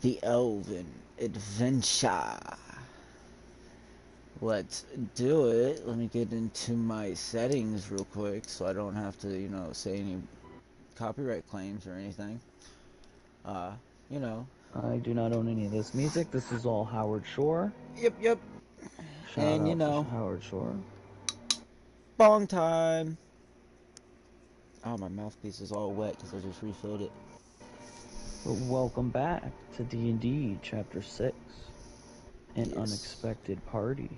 The Elven Adventure. Let's do it. Let me get into my settings real quick so I don't have to, say any copyright claims or anything. You know. I do not own any of this music. This is all Howard Shore. Yep. Shout out to Howard Shore. Bong time. Oh, my mouthpiece is all wet because I just refilled it. But welcome back to D&D Chapter 6. An Yes. Unexpected Party.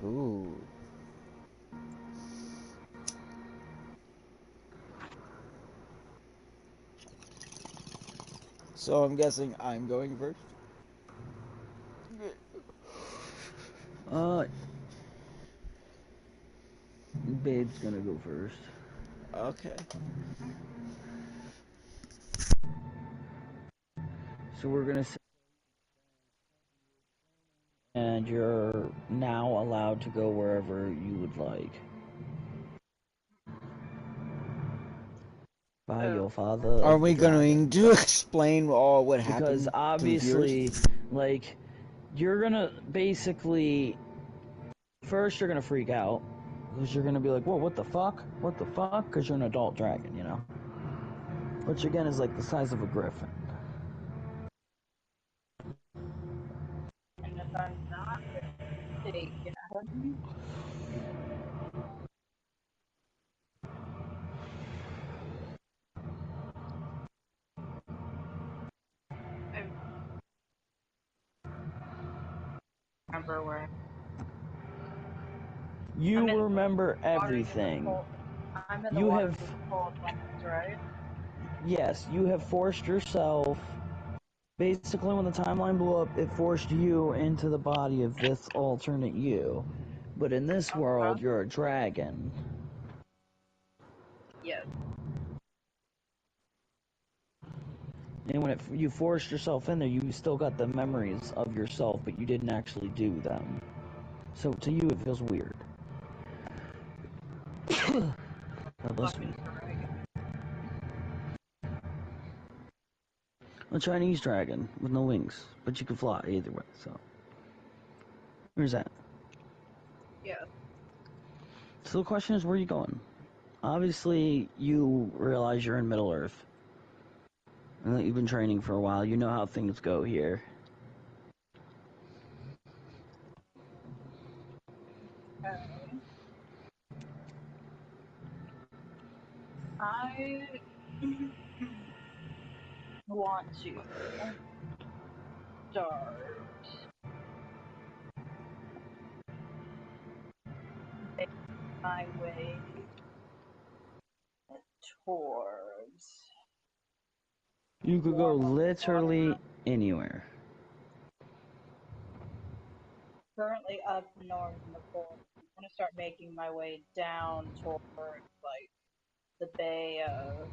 Ooh. So I'm guessing I'm going first? Babe's gonna go first. Okay. So we're gonna say, and you're now allowed to go wherever you would like. By your father. Are we going to explain all what happened? Because obviously, like, you're gonna basically, first you're gonna freak out. Because you're gonna be like, whoa, what the fuck? What the fuck? Because you're an adult dragon, you know? Which again is like the size of a griffin. And if I'm not mistaken, I remember where. You remember everything. I'm in the water with the cold lands, right? Yes, you have forced yourself. Basically, when the timeline blew up, it forced you into the body of this alternate you. But in this world, you're a dragon. Yes. And when you forced yourself in there, you still got the memories of yourself, but you didn't actually do them. So to you, it feels weird. God bless me. A Chinese dragon with no wings, but you can fly either way, so. Where's that? Yeah. So the question is, where are you going? Obviously, you realize you're in Middle-earth. And that you've been training for a while. You know how things go here. Okay. I want to start making my way towards. You could go literally anywhere. Currently up north in the cold. I'm gonna start making my way down towards like the bay of.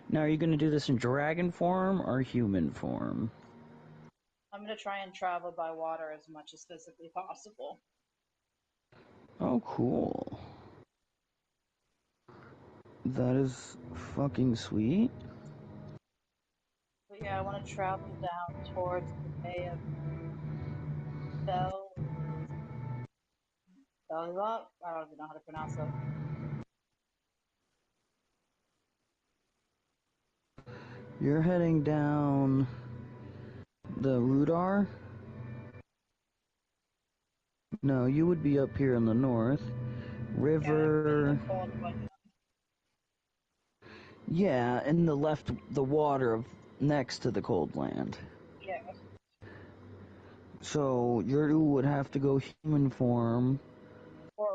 Now, are you going to do this in dragon form or human form? I'm gonna try and travel by water as much as physically possible. Oh, cool. That is fucking sweet. But yeah, I want to travel down towards the bay of Belzop. I don't even know how to pronounce it. You're heading down the Rudar? No, you would be up here in the north. River. Yeah, and the water of next to the cold land. Yeah. So you would have to go human form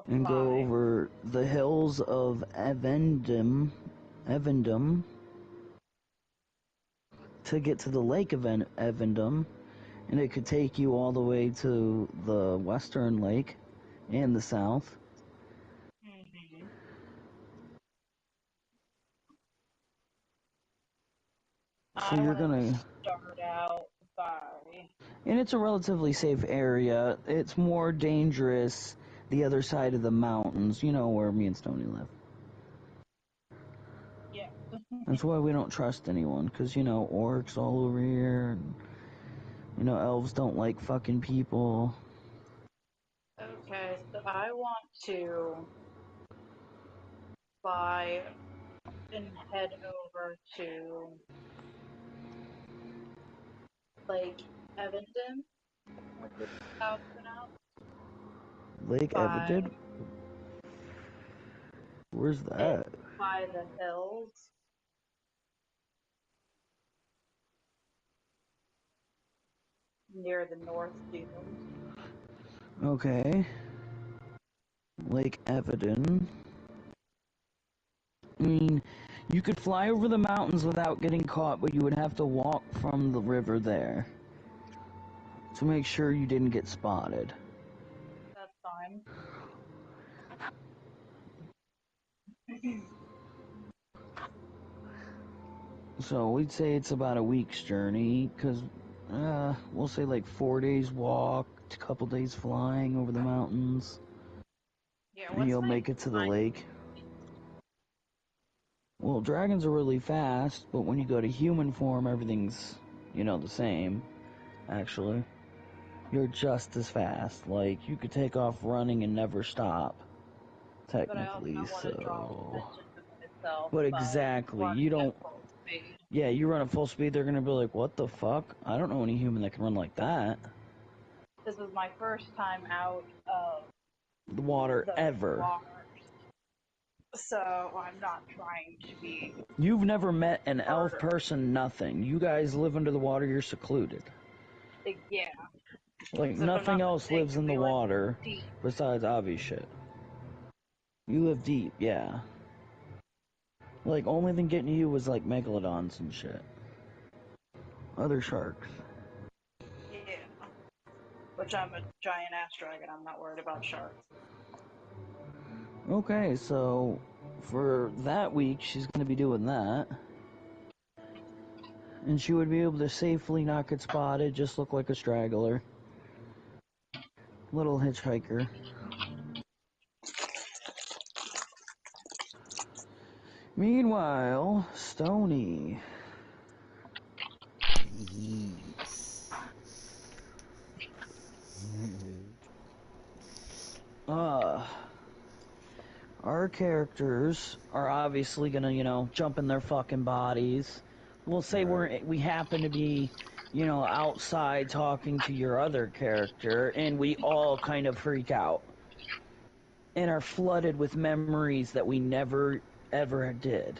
and go over the hills of Evendum to get to the lake of Evendum, and it could take you all the way to the western lake and the south. Mm-hmm. So you're gonna start out by. And it's a relatively safe area. It's more dangerous the other side of the mountains. You know where me and Stoney live. Yeah. That's why we don't trust anyone, because, you know, orcs all over here, and, you know, elves don't like fucking people. Okay, so I want to fly and head over to Lake Evenden. How it's pronounced? Lake By Everdid? Where's it's that? by the hills near the North Dunes. Okay. Lake Everdin. I mean, you could fly over the mountains without getting caught, but you would have to walk from the river there to make sure you didn't get spotted. That's fine. So we'd say it's about a week's journey, because we'll say like 4 days walk, a couple days flying over the mountains, Yeah, and what's you'll my make it to the lake. Well, dragons are really fast, but when you go to human form, everything's, you know, the same, actually. You're just as fast. Like, you could take off running and never stop, but I also technically, don't want to draw so... attention to myself But by exactly, you running at don't... full speed. Yeah, you run at full speed, they're gonna be like, what the fuck? I don't know any human that can run like that. This was my first time out of The water, the ever. waters, so I'm not trying to be You've never met an elf harder. person, nothing. You guys live under the water, you're secluded. Yeah, Like, because if I'm nothing not else lives mistaken, in the we live water deep. besides obvious shit. You live deep, yeah. Like, only thing getting you was, like, megalodons and shit. Other sharks. Yeah, which I'm a giant ass dragon. I'm not worried about sharks. Okay, so for that week, she's going to be doing that. And she would be able to safely not get spotted, just look like a straggler. Little hitchhiker. Meanwhile, Stony. Yes. Uh, our characters are obviously going to, you know, jump in their fucking bodies. We'll say Right. we happen to be, you know, outside talking to your other character, and we all kind of freak out. And are flooded with memories that we never ever did.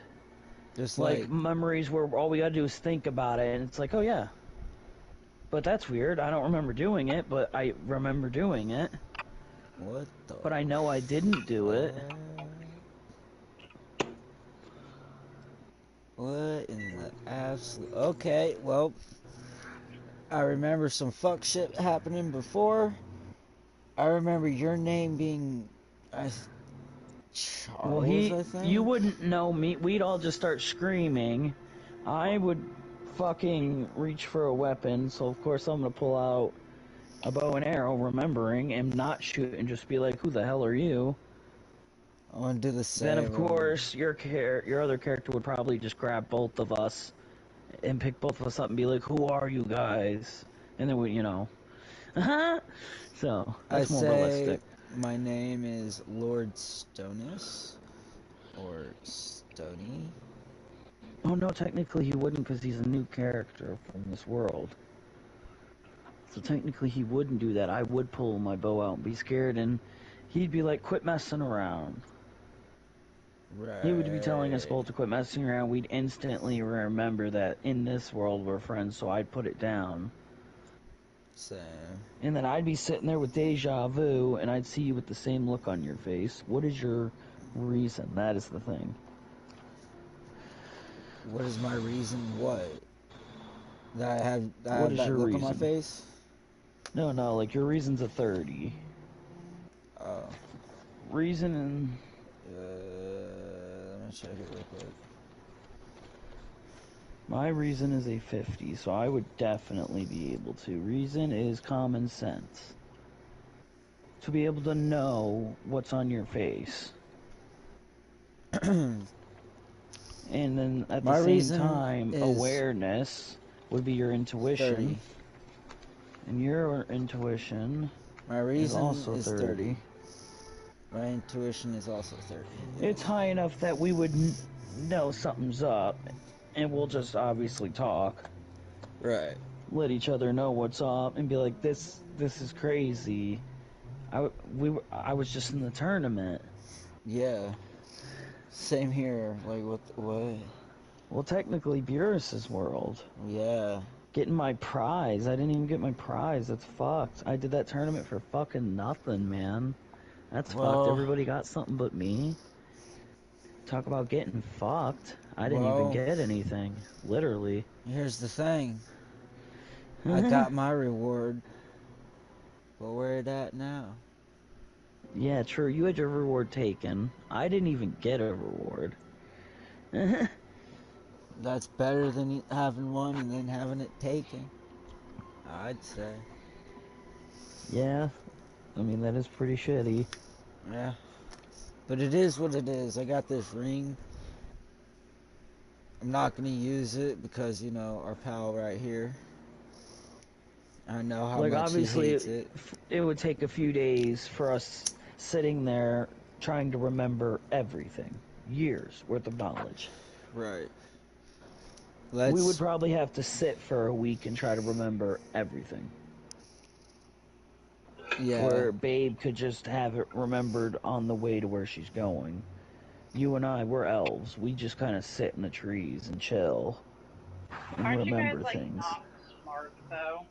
Just Like like, memories where all we gotta do is think about it, and it's like, oh yeah. But that's weird. I don't remember doing it, but I remember doing it. what the But I know I didn't do it. fuck? What in the absolute... Okay, well, I remember some fuck shit happening before. I remember your name being... Well, Charles, I you think? wouldn't know me. We'd all just start screaming. I would fucking reach for a weapon, so of course I'm gonna pull out a bow and arrow, remembering, and not shoot, and just be like, who the hell are you? I want to do the Then, of same. course, your other character would probably just grab both of us and pick both of us up and be like, "Who are you guys?" And then we, you know, so I that's more say realistic. my name is Lord Stonis. Or Stony. Oh no, technically he wouldn't because he's a new character from this world. So technically he wouldn't do that. I would pull my bow out and be scared, and he'd be like, "Quit messing around." He would be telling us Right. both to quit messing around. We'd instantly remember that in this world we're friends, so I'd put it down. Same. And then I'd be sitting there with deja vu, and I'd see you with the same look on your face. What is your reason? That is the thing. What is my reason? What? That I What have is that your look on my reason? face? No, like your reason's a 30. Oh. Reason and... Let me check it real quick. My reason is a 50, so I would definitely be able to. Reason is common sense. To be able to know what's on your face. And then at the My same reason time, is awareness would be your 30. intuition. And your intuition My is reason also is 30. 30. My intuition is also 30. It's high enough that we would know something's up, and we'll just obviously talk. Right. Let each other know what's up, and be like, this is crazy. I was just in the tournament. Yeah. Same here. Like, what? Well, technically, Beerus's world. Yeah. Getting my prize. I didn't even get my prize. That's fucked. I did that tournament for fucking nothing, man. That's fucked. Well, Everybody got something but me. Talk about getting fucked. I didn't even well, get anything. Literally. here's the thing. I got my reward. But where it at now? Yeah, true. You had your reward taken. I didn't even get a reward. That's better than having one and then having it taken, I'd say. Yeah. I mean, that is pretty shitty. Yeah. But it is what it is. I got this ring. I'm not going to use it because, our pal right here. I know how Like, much he obviously, hates it. it would take a few days for us sitting there trying to remember everything. Years worth of knowledge. Right. We would probably have to sit for a week and try to remember everything. Yeah. Where Babe could just have it remembered on the way to where she's going. You and I, we're elves. We just kind of sit in the trees and chill and Aren't you guys remember like things. not smart though?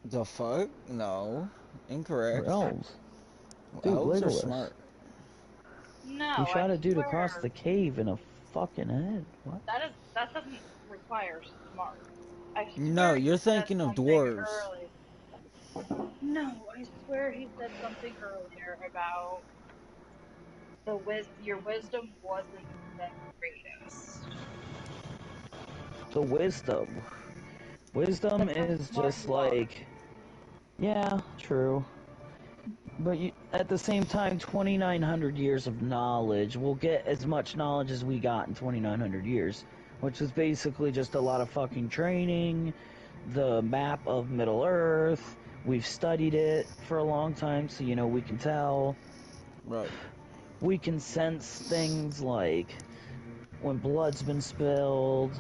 The fuck? No. We're Incorrect. elves. Dude, Elves are Legolas. smart. No, We I shot a dude across swear the cave in a fucking head. What? that doesn't require smart. I No, swear he you're said thinking of something dwarves. early. No, I swear he said something earlier about your wisdom wasn't the greatest. The wisdom. Wisdom That's how is smart just you are. like, yeah, true. But at the same time, 2,900 years of knowledge, we'll get as much knowledge as we got in 2,900 years, which is basically just a lot of fucking training, the map of Middle Earth. We've studied it for a long time, so we can tell. Right. We can sense things like when blood's been spilled.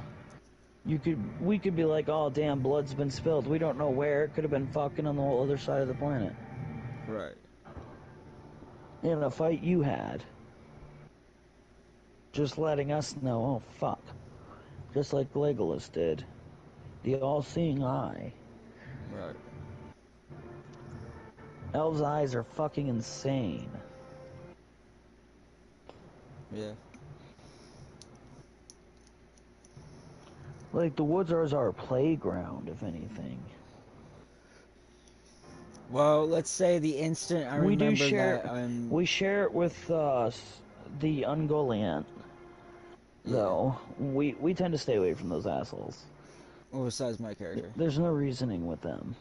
We could be like, oh damn, blood's been spilled. We don't know where. It could have been fucking on the whole other side of the planet. Right. In a fight you had. Just letting us know, oh fuck. Just like Legolas did. The all-seeing eye. Right. Elves' eyes are fucking insane. Yeah. Like, the woods are our playground, if anything. Well, let's say the instant I remember that We share it with, the Ungoliant. Yeah. Though, we tend to stay away from those assholes. Well, besides my character. There's no reasoning with them.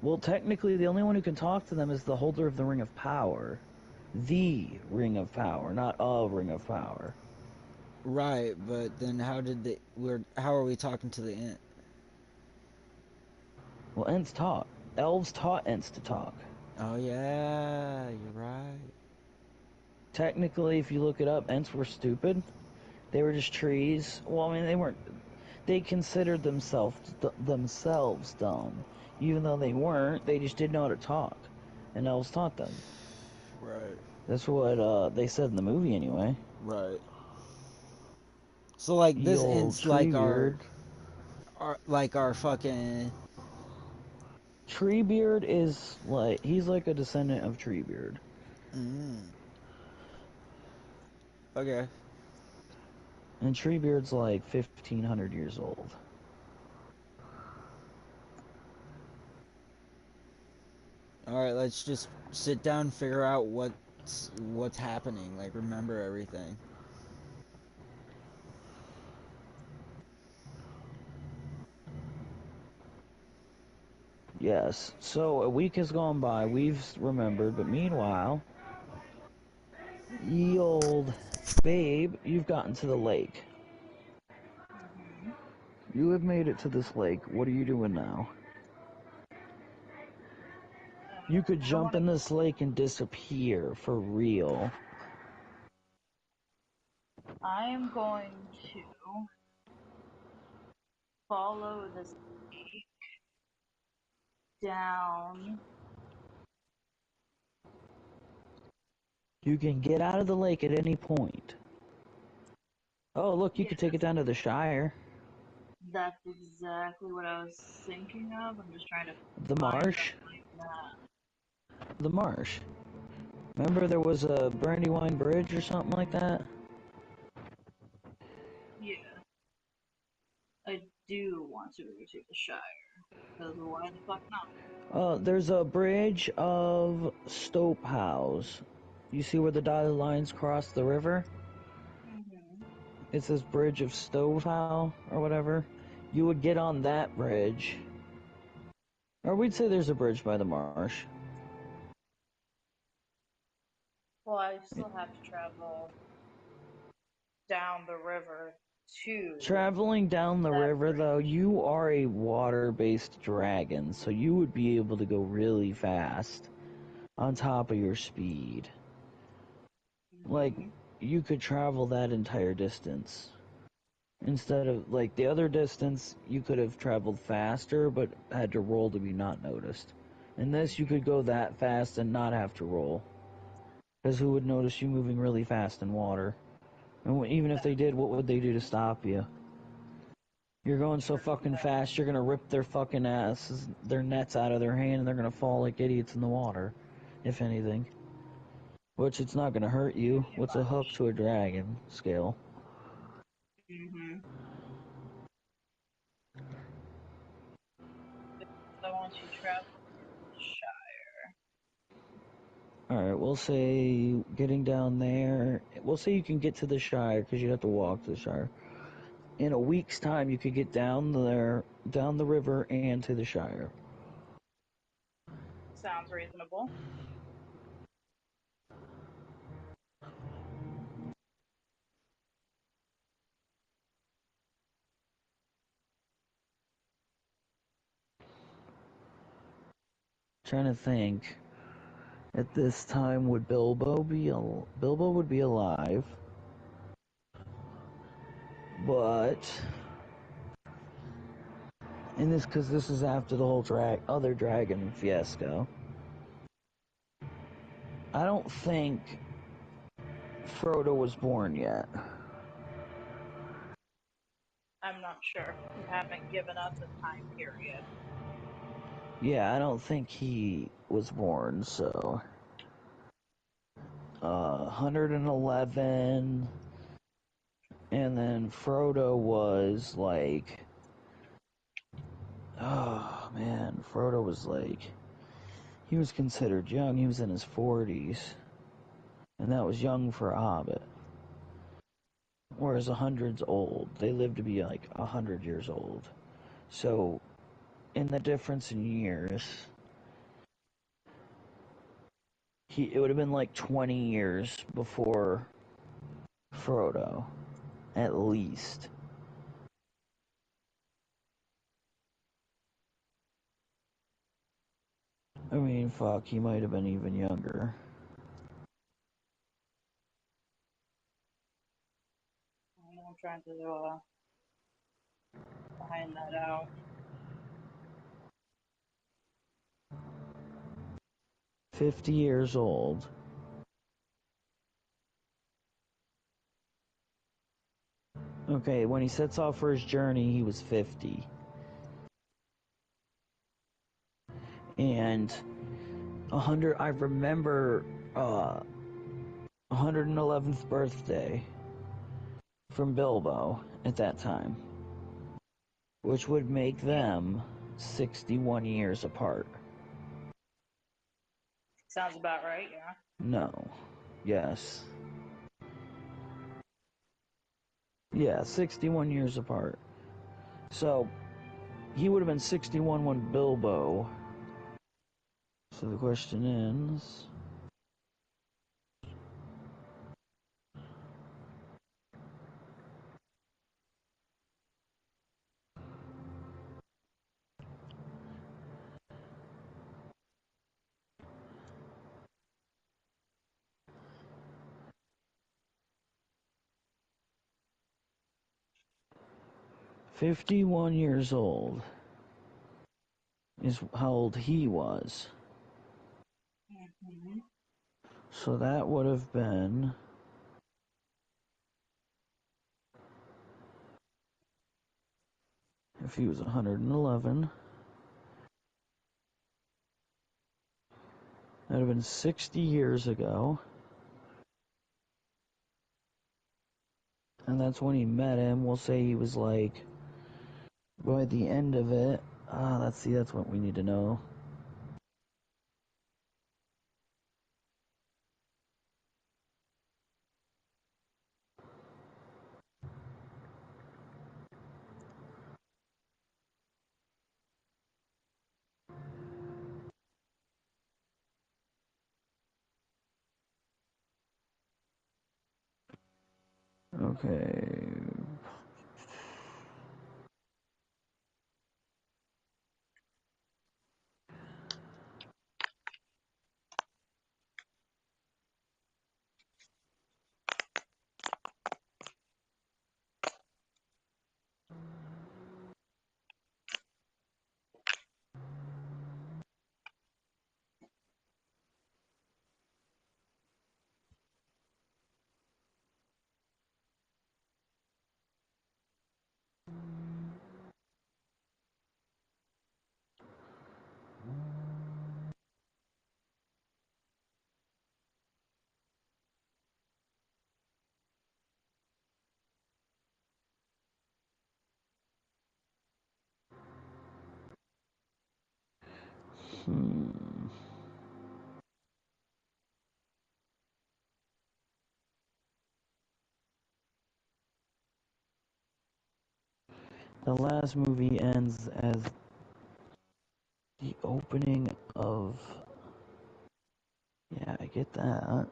Well, technically, the only one who can talk to them is the holder of the Ring of Power. The Ring of Power, not a Ring of Power. Right, but then how are we talking to the ant? Well, Ents talk. Elves taught Ents to talk. Oh yeah, you're right. Technically, if you look it up, Ents were stupid. They were just trees. Well, I mean, they weren't. They considered themselves dumb, even though they weren't. They just didn't know how to talk, and elves taught them. Right. That's what they said in the movie, anyway. Right. So like The this old ant's like Treebeard. our fucking. Treebeard is he's like a descendant of Treebeard. Okay. And Treebeard's like 1,500 years old. All right, let's just sit down and figure out what's happening. Like remember everything. Yes. So a week has gone by. We've remembered, but meanwhile, Ye old babe, you've gotten to the lake. Mm-hmm. You have made it to this lake. What are you doing now? You could I jump want to. in this lake and disappear for real. I am going to follow this lake down. You can get out of the lake at any point. Oh, look, you Yeah, could take it down to the Shire. that's exactly what I was thinking of. I'm just trying to The find marsh. the map. The marsh. Remember there was a Brandywine Bridge or something like that? Yeah, I do want to go to the Shire. Because why the fuck not? There's a bridge of Stopehouse. You see where the dotted lines cross the river? Mm-hmm. It says Bridge of Stovehouse or whatever. You would get on that bridge. Or we'd say there's a bridge by the marsh. Well, I still have to travel down the river to Traveling down the that river, bridge. though, you are a water-based dragon, so you would be able to go really fast on top of your speed. Like, Mm-hmm. you could travel that entire distance. Instead of, like, the other distance, you could have traveled faster, but had to roll to be not noticed. In this, you could go that fast and not have to roll. Because who would notice you moving really fast in water? And even if they did, what would they do to stop you? You're going so fucking fast, you're gonna rip their fucking asses, their nets out of their hand, and they're gonna fall like idiots in the water, if anything. Which it's not gonna hurt you. Pretty What's a hook much. to a dragon scale? Mm-hmm. I want to travel to the Shire. Alright, we'll say getting down there. We'll say you can get to the Shire, because you'd have to walk to the Shire. In a week's time, you could get down there, down the river, and to the Shire. Sounds reasonable. Trying to think. At this time, would Bilbo would be alive, but because this is after the whole other dragon fiasco. I don't think Frodo was born yet. I'm not sure. You haven't given us a time period. Yeah, I don't think he was born. So, 111, and then Frodo was like, oh man, Frodo was like, he was considered young. He was in his 40s, and that was young for a hobbit. Whereas 100's old. They live to be like 100 years old. So, in the difference in years, it would have been like 20 years before Frodo, at least. I mean, fuck, he might have been even younger. I'm trying to find that out. 50 years old. Okay, when he sets off for his journey, he was 50. And 100, I remember 111th birthday from Bilbo at that time, which would make them 61 years apart. Sounds about right, yeah. No. Yes. Yeah, 61 years apart. So, he would have been 61 when Bilbo. So the question is, 51 years old is how old he was. Mm-hmm. So that would have been... if he was 111... that would have been 60 years ago. And that's when he met him. We'll say he was like... by the end of it... let's see, that's what we need to know. Okay. The last movie ends as the opening of... yeah, I get that.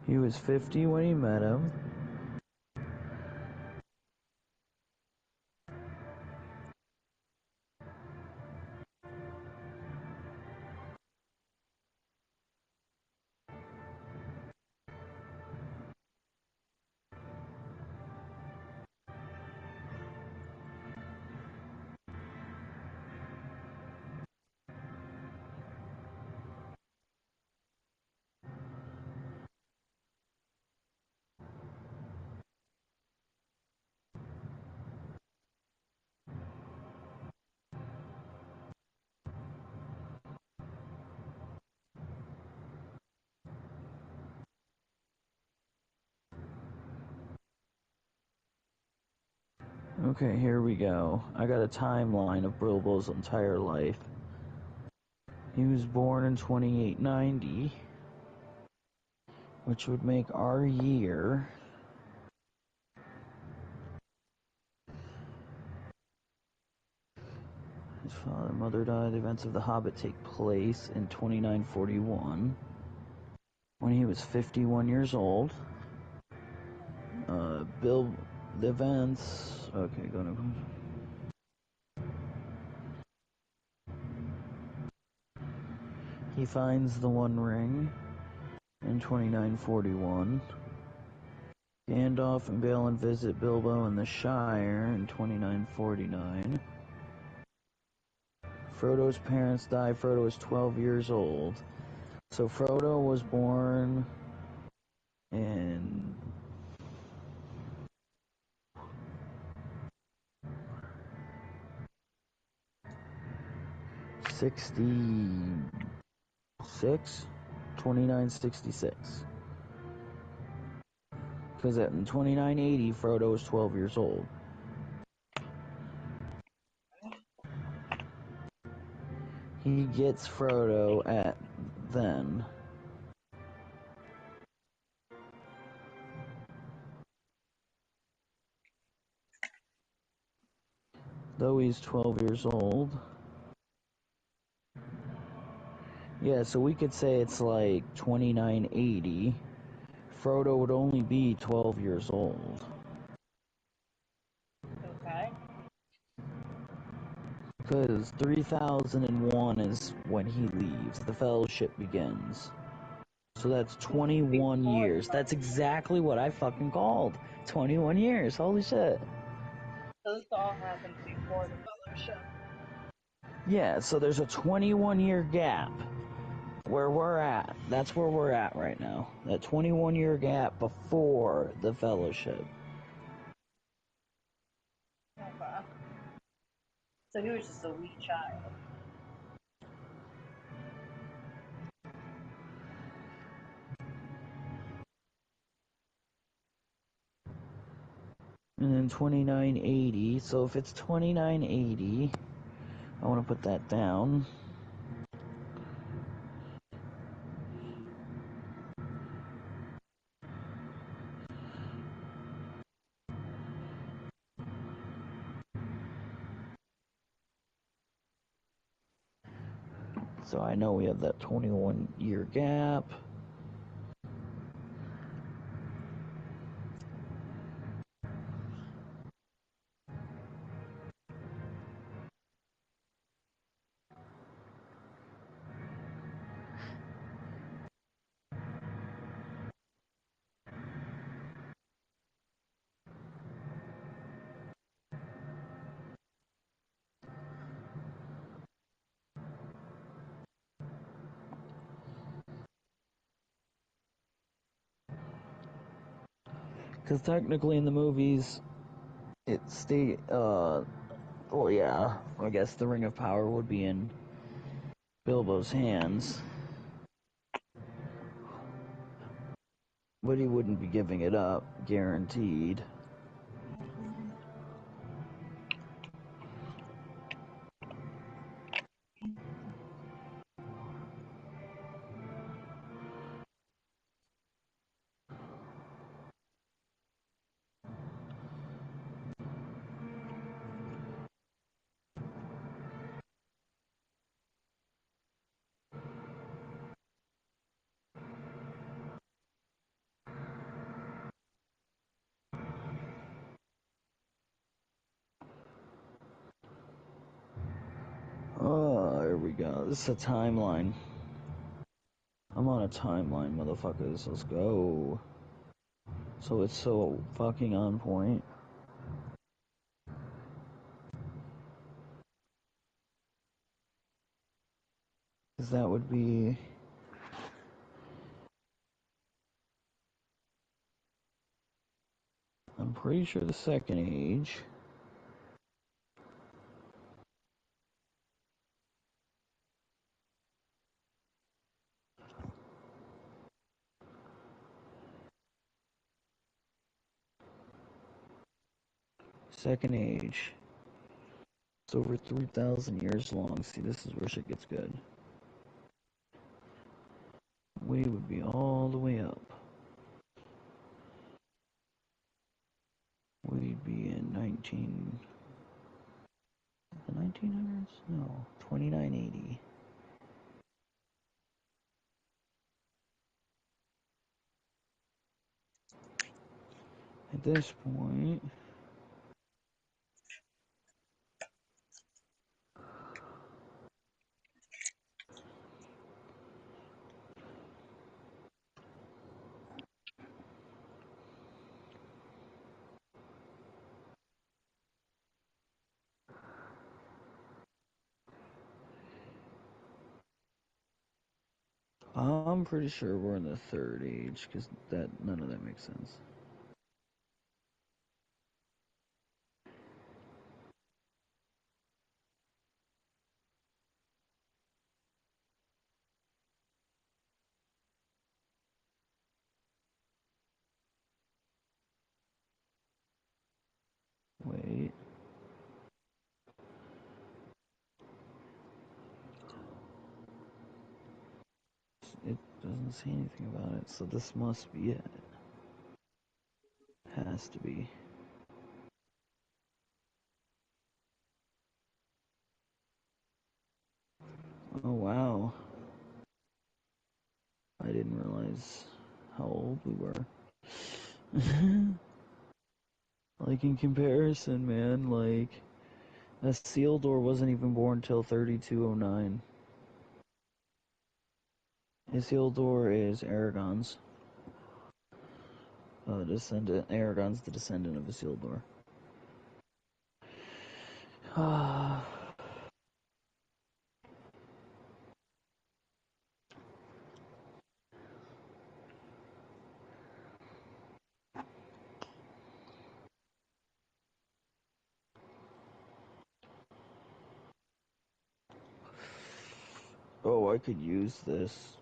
He was 50 when he met him. Okay, here we go. I got a timeline of Bilbo's entire life. He was born in 2890, which would make our year... his father and mother died. The events of The Hobbit take place in 2941, when he was 51 years old. The events... okay, go to... he finds the One Ring in 2941. Gandalf and Balin visit Bilbo in the Shire in 2949. Frodo's parents die. Frodo is 12 years old. So Frodo was born in... 2966. Because in 2980, Frodo was 12 years old. He gets Frodo at then. Though he's 12 years old. Yeah, so we could say it's like 2980. Frodo would only be 12 years old. Okay. Because 3001 is when he leaves. The Fellowship begins. So that's 21 Before years. the That's fellowship. exactly what I fucking called. 21 years. Holy shit. So this all happened before the fellowship. Yeah, so there's a 21-year gap where we're at. That's where we're at right now. That 21-year gap before the Fellowship. Okay. So he was just a wee child. And then 2980. So if it's 2980, I want to put that down. So I know we have that 21-year gap. Because technically in the movies, it's the, well, yeah, I guess the Ring of Power would be in Bilbo's hands. But he wouldn't be giving it up, guaranteed. Oh, here we go. This is a timeline. I'm on a timeline, motherfuckers. Let's go. So it's so fucking on point. Because that would be... I'm pretty sure the second age. Second age. It's over 3,000 years long. See, this is where shit gets good. We would be all the way up. We'd be in the 1900s? No, 2980. At this point, I'm pretty sure we're in the third age, because none of that makes sense. Wait. It doesn't say anything about it, so this must be it. Has to be. Oh wow. I didn't realize how old we were. Like in comparison, man, like Isildur wasn't even born till 3209. Isildur is Aragon's descendant. Aragon's the descendant of Isildur. Oh, I could use this.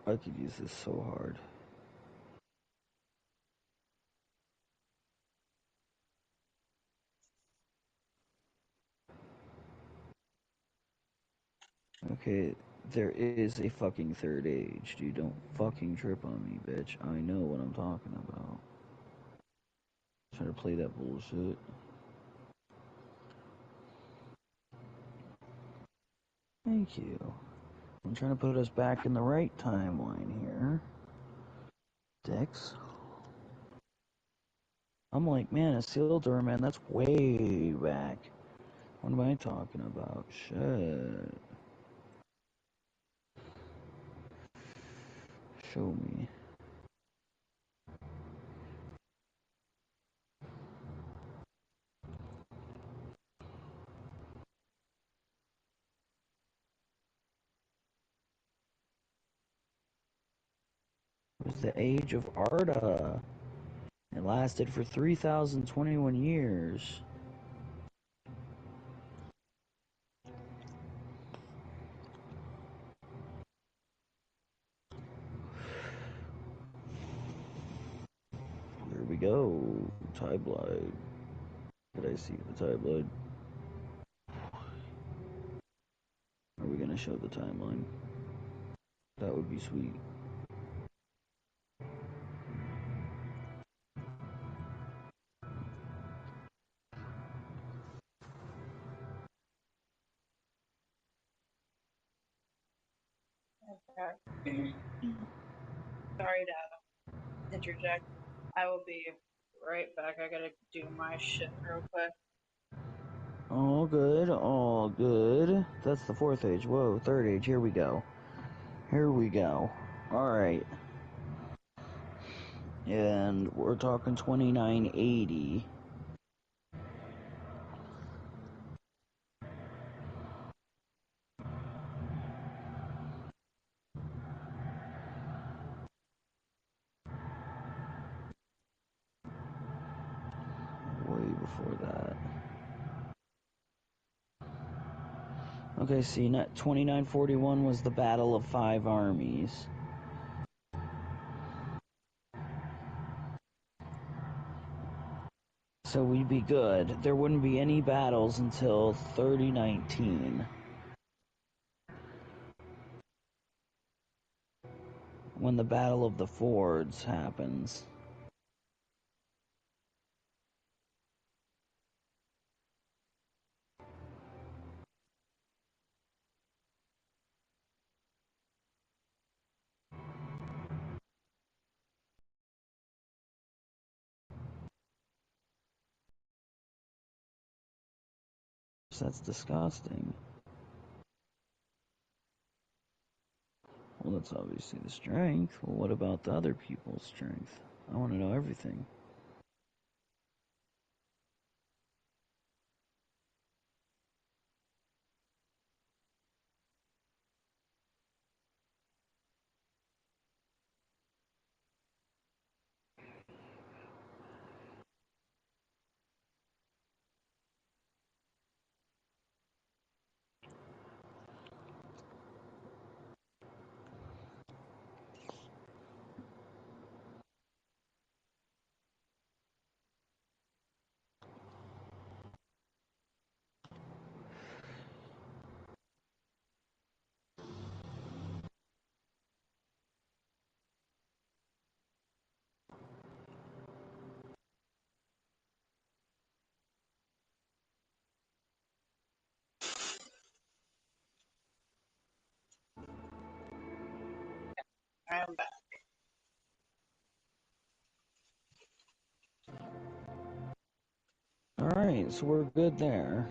I could use this so hard. Okay, there is a fucking third age, dude. Don't fucking trip on me, bitch. I know what I'm talking about. Trying to play that bullshit. Thank you. I'm trying to put us back in the right timeline here. Dicks. I'm like, man, Isildur, man, that's way back. What am I talking about? Shit. Show me. It was the Age of Arda. It lasted for 3,021 years. Here we go. Tie blood. Did I see the tie blood? Are we gonna show the timeline? That would be sweet. Okay. Sorry to interject. I will be right back. I gotta do my shit real quick. All good, all good. That's the fourth age. Whoa, third age. Here we go. Here we go. Alright. And we're talking 2980. Way before that. Okay, see, 2941 was the Battle of Five Armies. So we'd be good. There wouldn't be any battles until 3019. When the Battle of the Fords happens. That's disgusting. Well, that's obviously the strength. Well, what about the other people's strength? I want to know everything. Alright, so we're good there.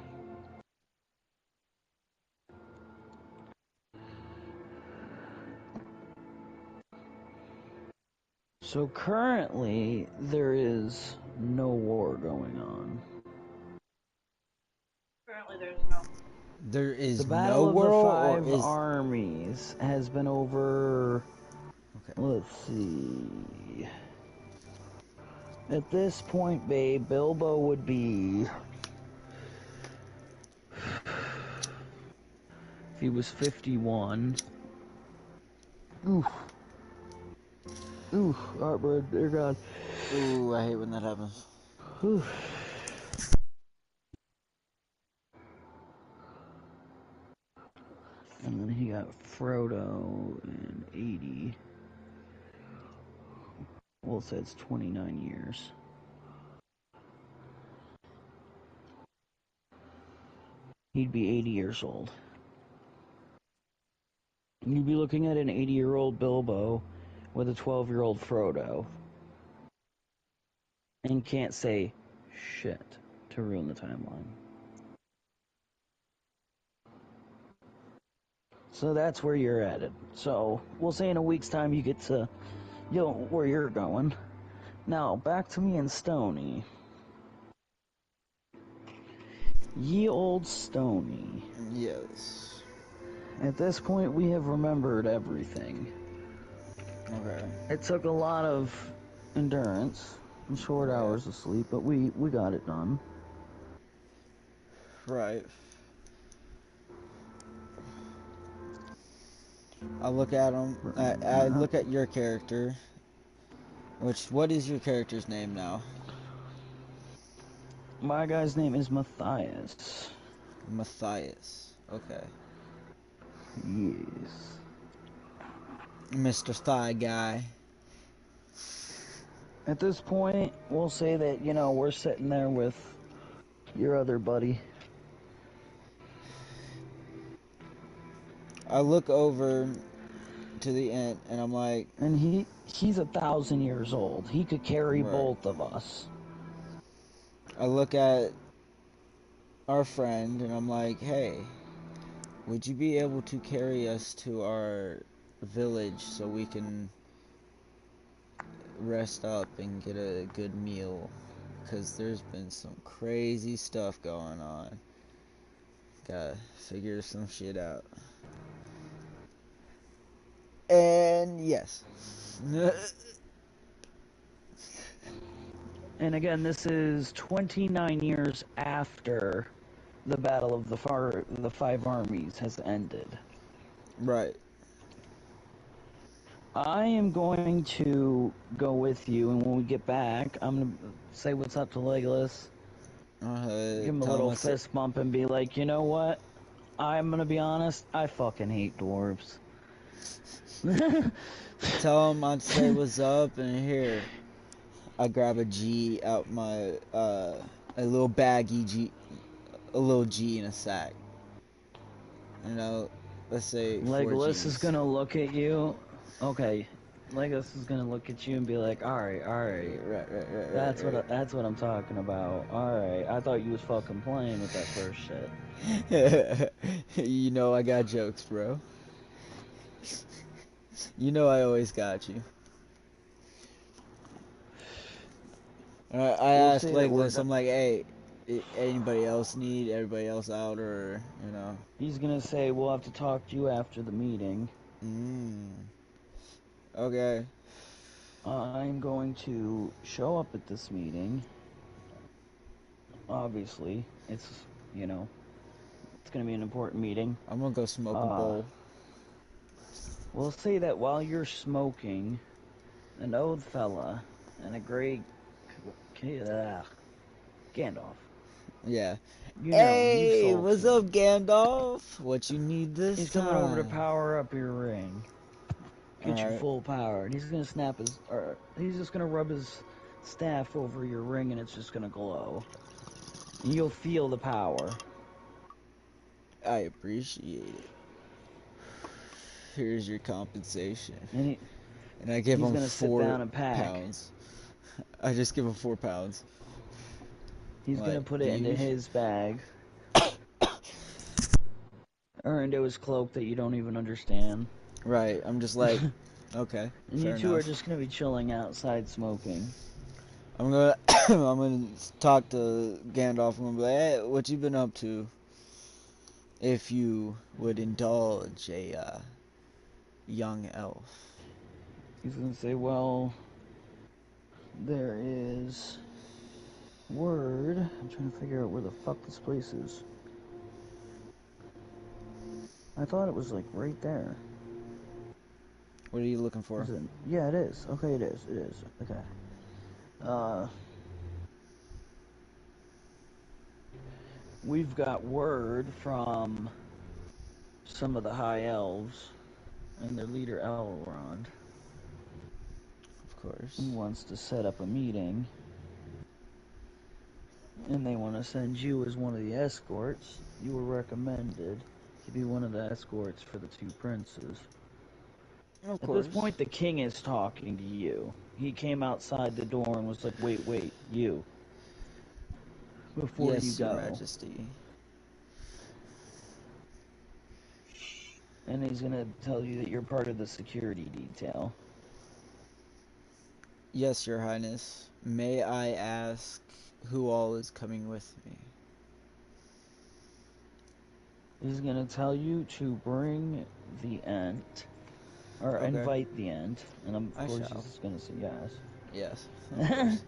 So currently, there is no war going on. Currently, there's no. There is The no Battle of the world, or Five is... Armies has been over... Okay. Let's see... At this point, babe, Bilbo would be... If he was 51... Oof. Oof, heartburn, dear God. Ooh, I hate when that happens. Oof. And then he got Frodo in 80. Well, it says 29 years. He'd be 80 years old. You'd be looking at an 80-year-old Bilbo with a 12-year-old Frodo. And can't say shit to ruin the timeline. So that's where you're at it. So we'll say in a week's time you get to, where you're going. Now, back to me and Stony. Ye old Stony. Yes. At this point, we have remembered everything. Okay. It took a lot of endurance and short hours of sleep, but we got it done. Right. I look at him. I look at your character. What is your character's name now? My guy's name is Matthias. Matthias. Okay. Yes. Mr. Thigh Guy. At this point, we'll say that, we're sitting there with your other buddy. I look over to the end and I'm like... And he's 1,000 years old. He could carry Right. both of us. I look at our friend and I'm like, hey, would you be able to carry us to our village so we can rest up and get a good meal? Because there's been some crazy stuff going on. Gotta figure some shit out. And yes. And again, this is 29 years after the Battle of the Five Armies has ended. Right. I am going to go with you, and when we get back, I'm going to say what's up to Legolas, give him a little fist bump, and be like, you know what? I'm going to be honest, I fucking hate dwarves. Tell him I'd say what's up, and here, I grab a G out my, a little baggy G, a little G in a sack. Let's say 4 Legolas Gs. is gonna look at you. Okay, Legolas is gonna look at you and be like, "All right, Right. that's what I'm talking about. All right, I thought you was fucking playing with that first shit." I got jokes, bro. I always got you. I asked Legolas, I'm like, hey, anybody else need everybody else out, or, He's gonna say, "We'll have to talk to you after the meeting." Okay. I'm going to show up at this meeting. Obviously, it's gonna be an important meeting. I'm gonna go smoke a bowl. We'll say that while you're smoking, an old fella and a gray Gandalf. Yeah. You Hey, know, what's up, Gandalf? What you need this he's time? coming over to power up your ring. Get you Alright. full power. And he's gonna he's just gonna rub his staff over your ring and it's just gonna glow. And you'll feel the power. I appreciate it. Here's your compensation. And I give him 4 sit down and pack. pounds. I just give him 4 pounds. He's What? gonna put it into Views? his bag. Or into his cloak that you don't even understand. Right. I'm just like, okay, And you fair two are enough. just gonna be chilling outside smoking. I'm gonna I'm gonna talk to Gandalf. I'm gonna be like, hey, what you been up to? If you would indulge a young elf. He's gonna say, well, there is word. I'm trying to figure out where the fuck this place is. I thought it was like right there. What are you looking for? Is it? Yeah, it is. Okay, it is. It is. Okay. We've got word from some of the high elves and their leader Elrond. Of course. He wants to set up a meeting, and they want to send you as one of the escorts. You were recommended to be one of the escorts for the two princes. Of At this course. point, the king is talking to you. He came outside the door and was like, wait, you. Before you Yes, Your go. Majesty. And he's gonna tell you that you're part of the security detail. Yes, Your Highness. May I ask who all is coming with me? He's gonna tell you to bring the Ent, or Okay. invite the Ent, and of I course shall. he's gonna say yes. Yes, of course.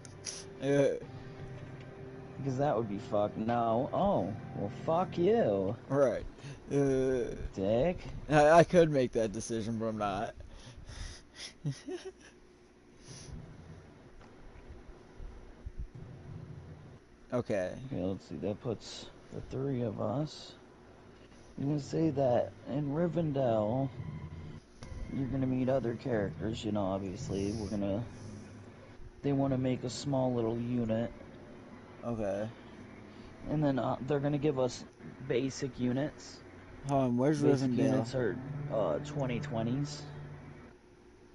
Because that would be fuck. No. Oh, well, fuck you, Right. dick. I could make that decision, but I'm not. Okay. Okay, let's see. That puts the three of us. I'm gonna say that in Rivendell, you're gonna meet other characters. You know, obviously, we're gonna. They want to make a small little unit, Okay. and then they're gonna give us basic units. Hold on, where's Basic Rivendell? units are 2020s.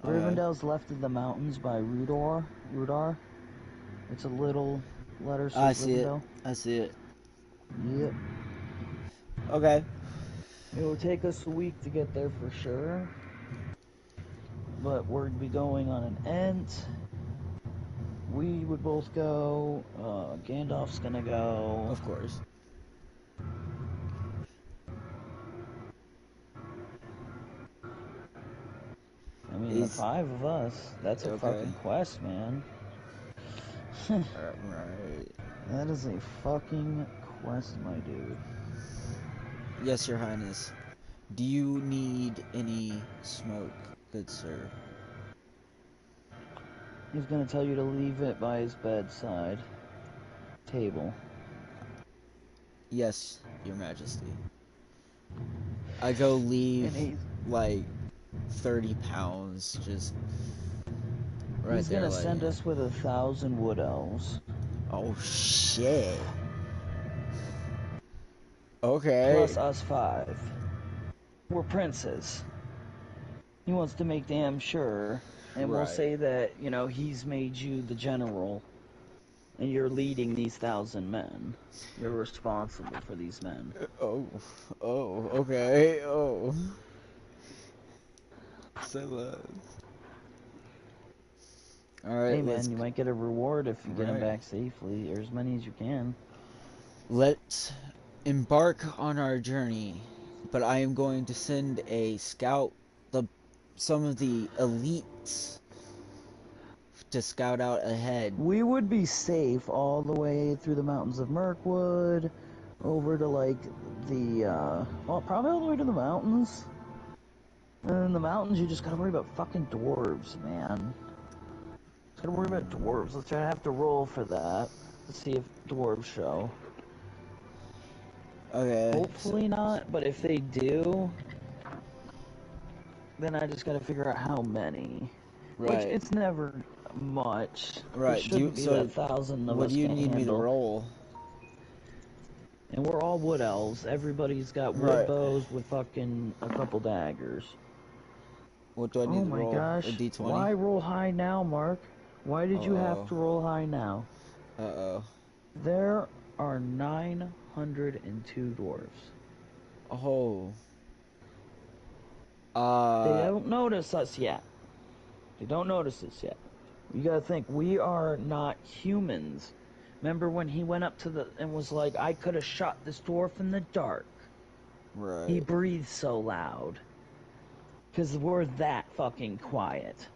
Okay. Rivendell's left of the mountains by Rudar. It's a little letter I says see it. Rivendell. I see it. Yep. Okay. It will take us a week to get there for sure. But we'll be going on an Ent. We would both go. Gandalf's gonna go. Of course. I mean, the He's five of us. That's a okay. fucking quest, man. Right. That is a fucking quest, my dude. Yes, Your Highness. Do you need any smoke, good sir? He's gonna tell you to leave it by his bedside table. Yes, Your Majesty. I go leave And like 30 pounds just right he's there, gonna like, send us with 1,000 wood elves. oh shit. Okay. Plus us five. We're princes. He wants to make damn sure, and we'll Right. say that, you know, he's made you the general, and you're leading these 1,000 men. You're responsible for these men. Oh. Oh, okay. Oh. Say less. Hey Alright, man, you might get a reward if you get him right. back safely, or as many as you can. Let's embark on our journey, but I am going to send a scout, some of the elites, to scout out ahead. We would be safe all the way through the mountains of Mirkwood, over to like well, probably all the way to the mountains. And in the mountains, you just gotta worry about fucking dwarves, man. Just gotta worry about dwarves. Let's try to have to roll for that to see if dwarves show. Okay. Hopefully not, but if they do, then I just gotta figure out how many. Which, Right. it's never much. Right. It shouldn't be that 1,000 of what us do you can't need me to handle. roll? And we're all wood elves. Everybody's got wood Right. bows with fucking a couple daggers. What do I need Oh to my roll? gosh. A d20? Why roll high now, Mark? Why did you have Uh-oh. to roll high now? Uh-oh. There are 902 dwarves. Oh. They don't notice us yet. They don't notice us yet. You gotta think, we are not humans. Remember when he went up to the and was like, I could have shot this dwarf in the dark. Right. He breathes so loud. Because we're that fucking quiet.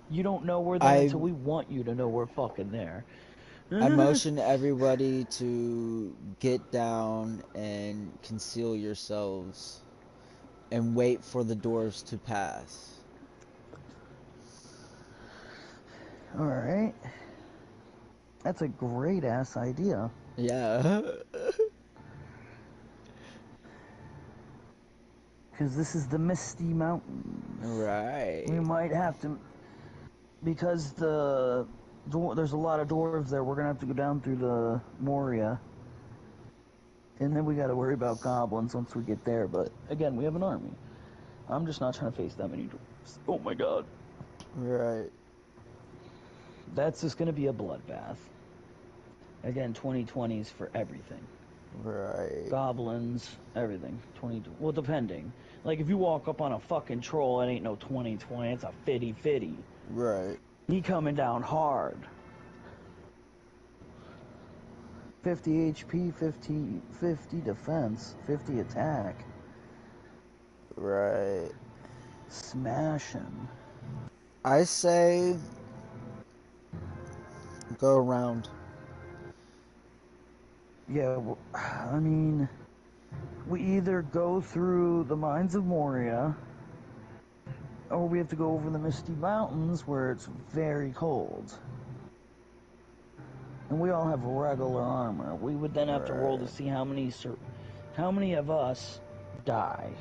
You don't know we're there until we want you to know we're fucking there. I motion everybody to get down and conceal yourselves and wait for the dwarves to pass. Alright. That's a great ass idea. Yeah. Because this is the Misty Mountains. Right. We might have to... Because there's a lot of dwarves there, we're gonna have to go down through the Moria. And then we gotta worry about goblins once we get there, but again, we have an army. I'm just not trying to face that many dwarves. Oh my god. Right. That's just gonna be a bloodbath. Again, 2020s for everything. Right. Goblins, everything. Well, depending. Like, if you walk up on a fucking troll, it ain't no 2020, it's a fitty. Right. He coming down hard. 50 HP, 50 defense, 50 attack. Right. Smashing. I say go around. Yeah, well, I mean, we either go through the Mines of Moria, or we have to go over the Misty Mountains where it's very cold. And we all have regular armor. We would then have to roll to see how many of us die.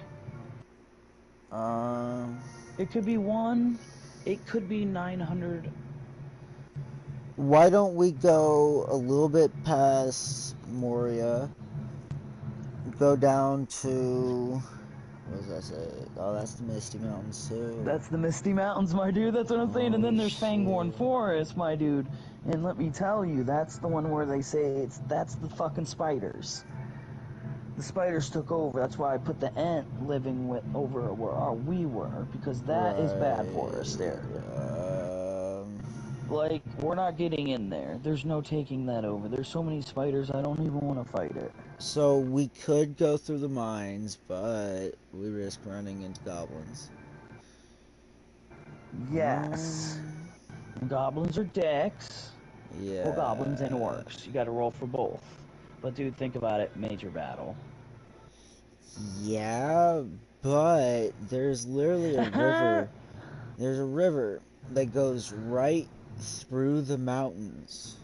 It could be 1, it could be 900. Why don't we go a little bit past Moria, go down to, what does that say? Oh, that's the Misty Mountains too. That's the Misty Mountains, my dude, that's what I'm saying. And then there's shit. Fangorn Forest, my dude. And let me tell you, that's the one where they say that's the fucking spiders. The spiders took over. That's why I put the ant living over where we were, because that is bad forest area. Like, we're not getting in there. There's no taking that over. There's so many spiders, I don't even want to fight it. So we could go through the mines, but we risk running into goblins. Yes. Goblins are dicks. Yeah. Well, goblins and orcs. You gotta roll for both. But dude, think about it. Major battle. Yeah, but there's literally a river. There's a river that goes right through the mountains.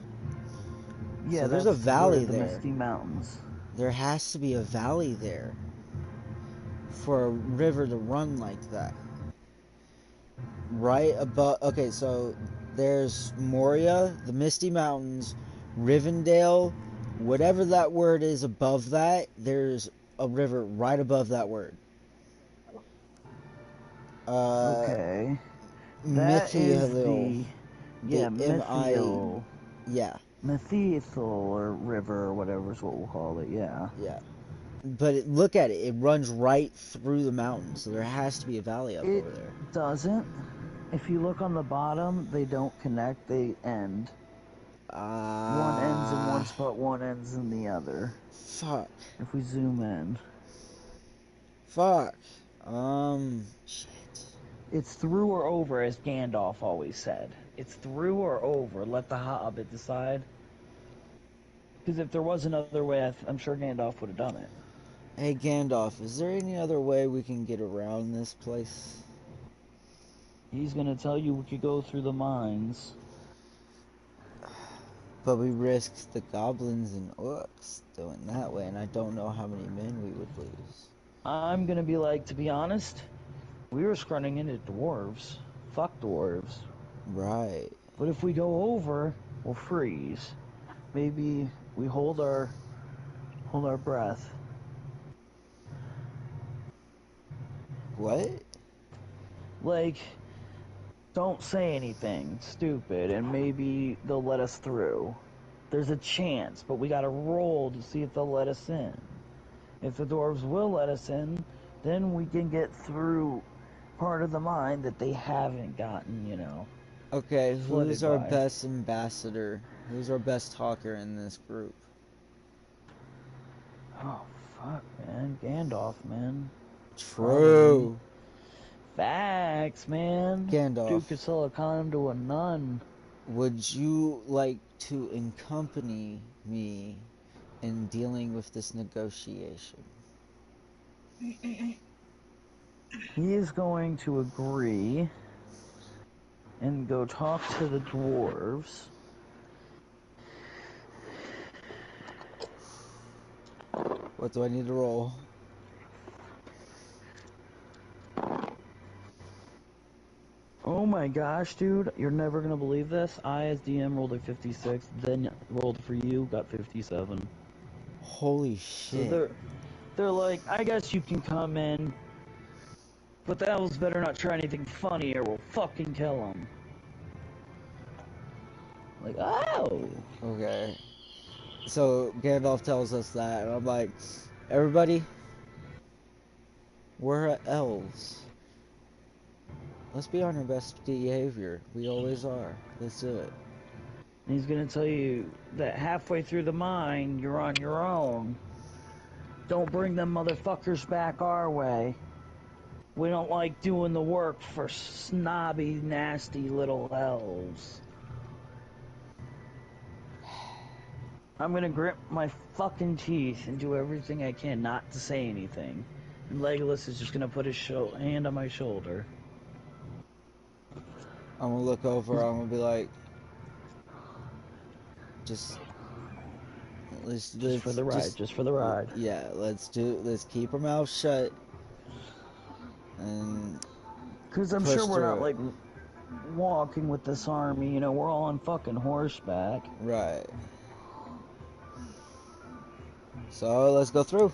Yeah, so there's a valley the there. Misty Mountains. There has to be a valley there for a river to run like that. Right above. Okay, so there's Moria, the Misty Mountains, Rivendell, whatever that word is above that. There's a river right above that word. Okay. That is the Mithiel. Yeah. Mithiel or river or whatever is what we'll call it, yeah. Yeah. But look at it. It runs right through the mountains, so there has to be a valley over there. It doesn't. If you look on the bottom, they don't connect, they end. One ends in one spot, one ends in the other. Fuck. If we zoom in. Fuck. Shit. It's through or over, as Gandalf always said. It's through or over. Let the Hobbit decide. Because if there was another way, I'm sure Gandalf would have done it. Hey Gandalf, is there any other way we can get around this place? He's gonna tell you we could go through the mines. But we risked the goblins and orcs doing that way, and I don't know how many men we would lose. I'm gonna be like, to be honest, we were running into dwarves. Fuck dwarves. Right. But if we go over, we'll freeze. Maybe we hold our breath. What? Like, don't say anything stupid, and maybe they'll let us through. There's a chance, but we gotta roll to see if they'll let us in. If the dwarves will let us in, then we can get through part of the mine that they haven't gotten, you know. Okay, who's Flooded our by. best ambassador? Who's our best talker in this group? Oh, fuck, man. Gandalf, man. True. Facts, man. Gandalf, Dude could sell a condom to a nun. would you like to accompany me in dealing with this negotiation? He is going to agree and go talk to the dwarves. What do I need to roll? Oh my gosh, dude, you're never gonna believe this. I, as DM, rolled a 56, then rolled for you, got 57. Holy So shit. they're like, I guess you can come in, but the elves better not try anything funny or we'll fucking kill them. Like, oh! Okay. So Gandalf tells us that, and I'm like, everybody, we're elves. Let's be on our best behavior. We always are. Let's do it. And he's gonna tell you that halfway through the mine, you're on your own. Don't bring them motherfuckers back our way. We don't like doing the work for snobby, nasty little elves. I'm gonna grip my fucking teeth and do everything I can not to say anything. And Legolas is just gonna put his hand on my shoulder. I'm gonna look over, I'm gonna be like, just for the ride, just for the ride. Yeah, let's keep our mouth shut. And because I'm sure we're not like walking with this army, you know, we're all on fucking horseback. Right. So let's go through.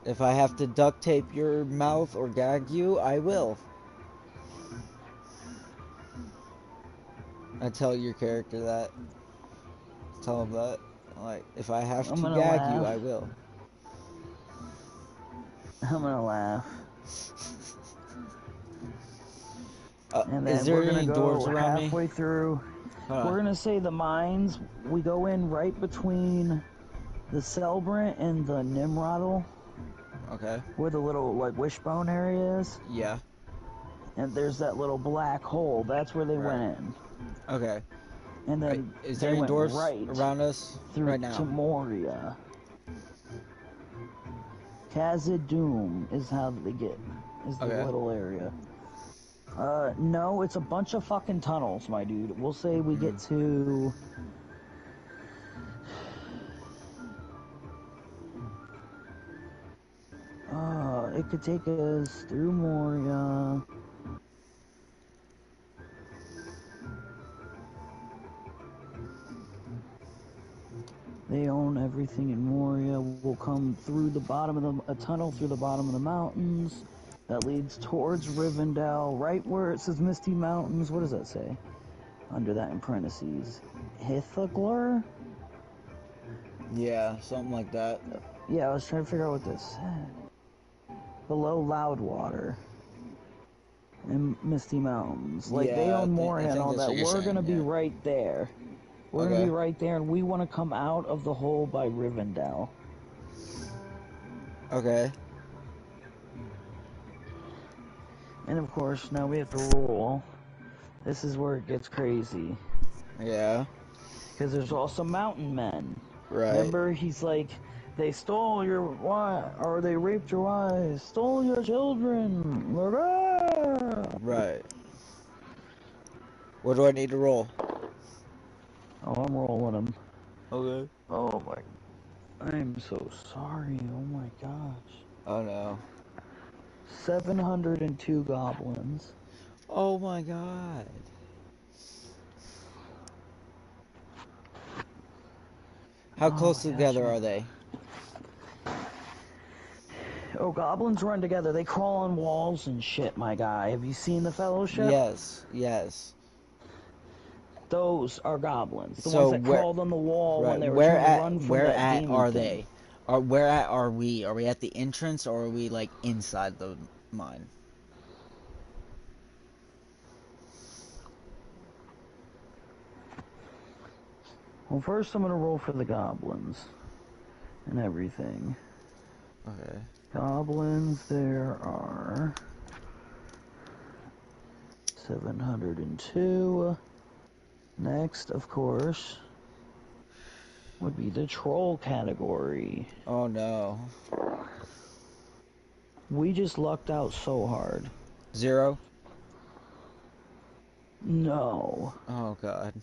If I have to duct tape your mouth or gag you, I will. I tell your character that. Tell him that. Like, if I have to gag you, I will. I'm gonna laugh. And is then there we're gonna any go dwarves around halfway me? through. We're gonna say the mines. We go in right between the Celebrant and the Nimrodal. Okay. Where the little like wishbone area is. Yeah. And there's that little black hole. That's where they went in. Okay. And then is there any dwarves around us through right now? to Moria. Khazad-dûm is how they get. Is the little area. No, it's a bunch of fucking tunnels, my dude. We'll say we get to... it could take us through Moria. They own everything in Moria. We'll come through the bottom of a tunnel through the bottom of the mountains that leads towards Rivendell, right where it says Misty Mountains. What does that say? Under that in parentheses. Hithaglur? Yeah, something like that. Yeah, I was trying to figure out what this said. Below Loudwater and Misty Mountains. Like, yeah, they own Moria and all that. We're gonna be right there. We're gonna be right there, and we want to come out of the hole by Rivendell. Okay. And of course, now we have to roll. This is where it gets crazy. Yeah. Because there's also mountain men. Right. Remember, he's like, they stole your wife, or they raped your wife, stole your children. Right. What do I need to roll? Oh, I'm rolling them. Okay. Oh my, I'm so sorry. Oh my gosh. Oh no. 702 goblins. Oh my god. How close together are they? Oh, goblins run together. They crawl on walls and shit, my guy. Have you seen the Fellowship? Yes, yes. Those are goblins. The ones So that where, crawled on the wall when right, they were trying to run from where that at demon are thing. they? Where at are we? Are we at the entrance or are we like inside the mine? Well, first I'm gonna roll for the goblins and everything. Okay. Goblins, there are 702. Next, of course, would be the troll category. Oh no. We just lucked out so hard. 0? No. Oh god.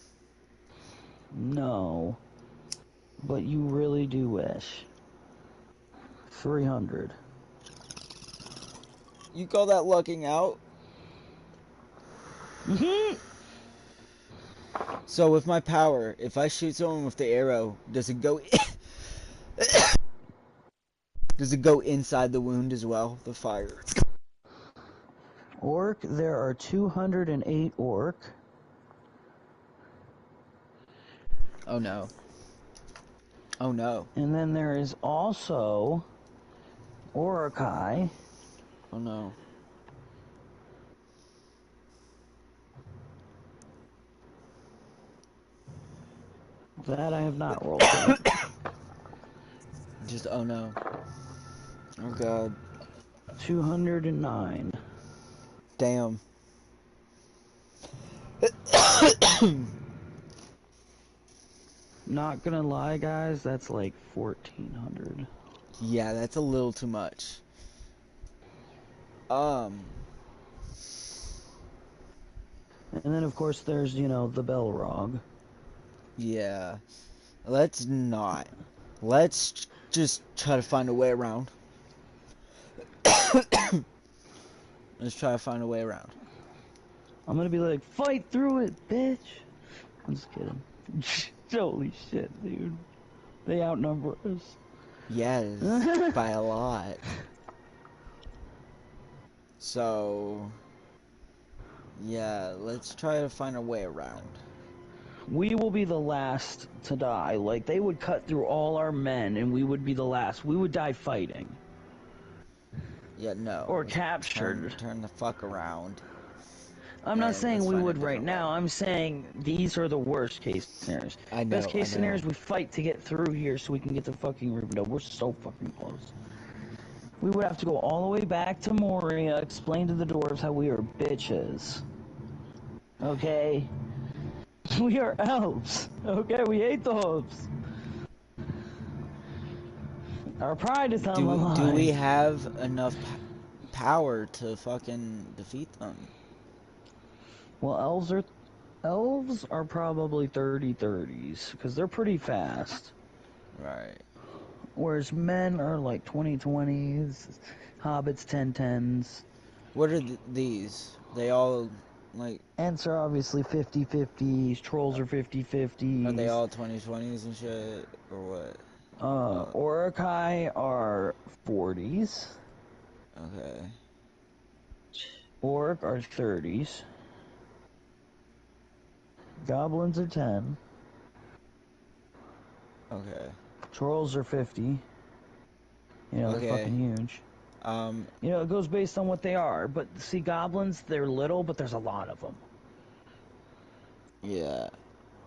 No. But you really do wish. 300. You call that lucking out? So with my power, if I shoot someone with the arrow, does it go does it go inside the wound as well, the fire? Orc, there are 208 orc. Oh no. Oh no. And then there is also Orokai. Oh no. That I have not rolled yet. Just oh no. Oh god. 209. Damn. Not gonna lie, guys, that's like 1400. Yeah, that's a little too much. And then, of course, there's, you know, the Belrog. Yeah. Let's not. Let's just try to find a way around. Let's try to find a way around. I'm gonna be like, fight through it, bitch! I'm just kidding. Holy shit, dude. They outnumber us. Yes, by a lot. So, yeah, let's try to find a way around. We will be the last to die. Like, they would cut through all our men, and we would be the last. We would die fighting. Yeah, no. Or captured. Turn the fuck around. I'm not And saying let's we find a would right different now. way. I'm saying these are the worst case scenarios. I know, Best case I know. scenario is we fight to get through here so we can get to fucking Rivendell. We're so fucking close. We would have to go all the way back to Moria, explain to the dwarves how we are bitches. Okay? We are elves. Okay, we hate the elves. Our pride is on the line. Do we have enough power to fucking defeat them? Well, elves are probably 30-30s because they're pretty fast. Right. Whereas men are like 20-20s, hobbits 10-10s. What are these? They all, like... Ents are obviously 50-50s, trolls are 50-50s. Are they all 20-20s and shit? Or what? Orokai are 40s. Okay. Orc are 30s. Goblins are 10. Okay. Trolls are 50. You know, they're fucking huge. You know, it goes based on what they are. But see, goblins, they're little, but there's a lot of them. Yeah.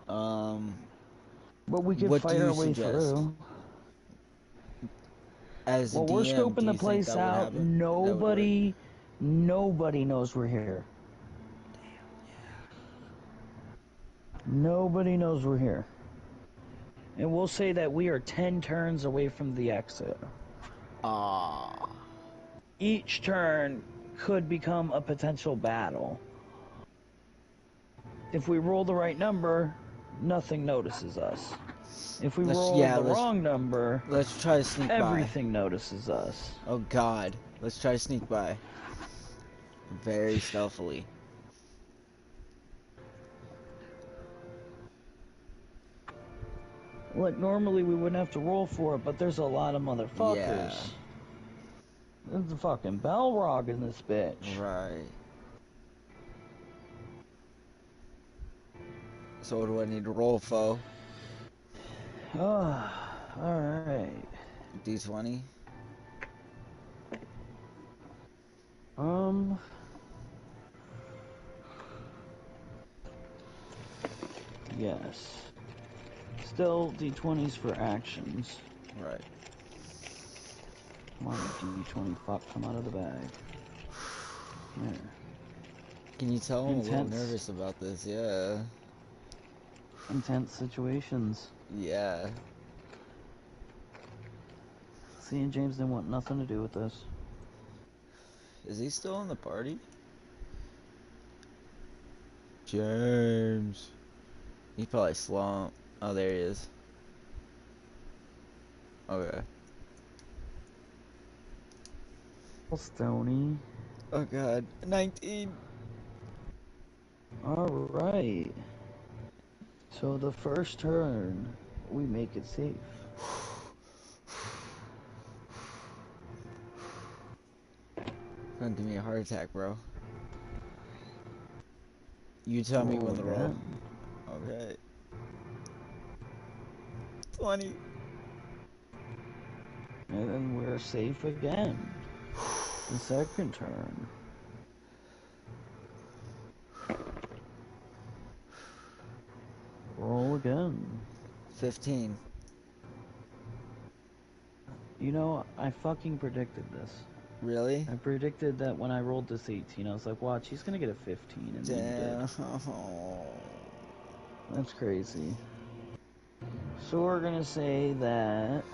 But we could what fight do you our way suggest? through. As a Well, DM, we're scoping do the you think place that would out. happen? Nobody knows we're here. Nobody knows we're here. And we'll say that we are 10 turns away from the exit. Each turn could become a potential battle. If we roll the right number, nothing notices us. If we roll the wrong number, let's try to sneak everything notices us. Oh god. Let's try to sneak by. Very stealthily. Like, normally we wouldn't have to roll for it, but there's a lot of motherfuckers. Yeah. There's a fucking Balrog in this bitch. Right. So what do I need to roll, foe? Oh, alright. D20? Yes. Still D20s for actions. Right. Come on, you D20 fuck, come out of the bag. There. Can you tell I'm a little Intense. nervous about this? Yeah. Intense situations. Yeah. See, and James didn't want nothing to do with this. Is he still in the party? James. He probably slumped. Oh, there he is. Okay. Stony. Oh god. 19. Alright. So the first turn, we make it safe. Gonna give me a heart attack, bro. You tell me Roll when to roll. again. Okay. 20. And then we're safe again. The second turn. Roll again. 15. You know, I fucking predicted this. Really? I predicted that when I rolled this 18, I was like, watch, he's gonna get a 15, and then he did. Damn. That's crazy. So we're gonna say that...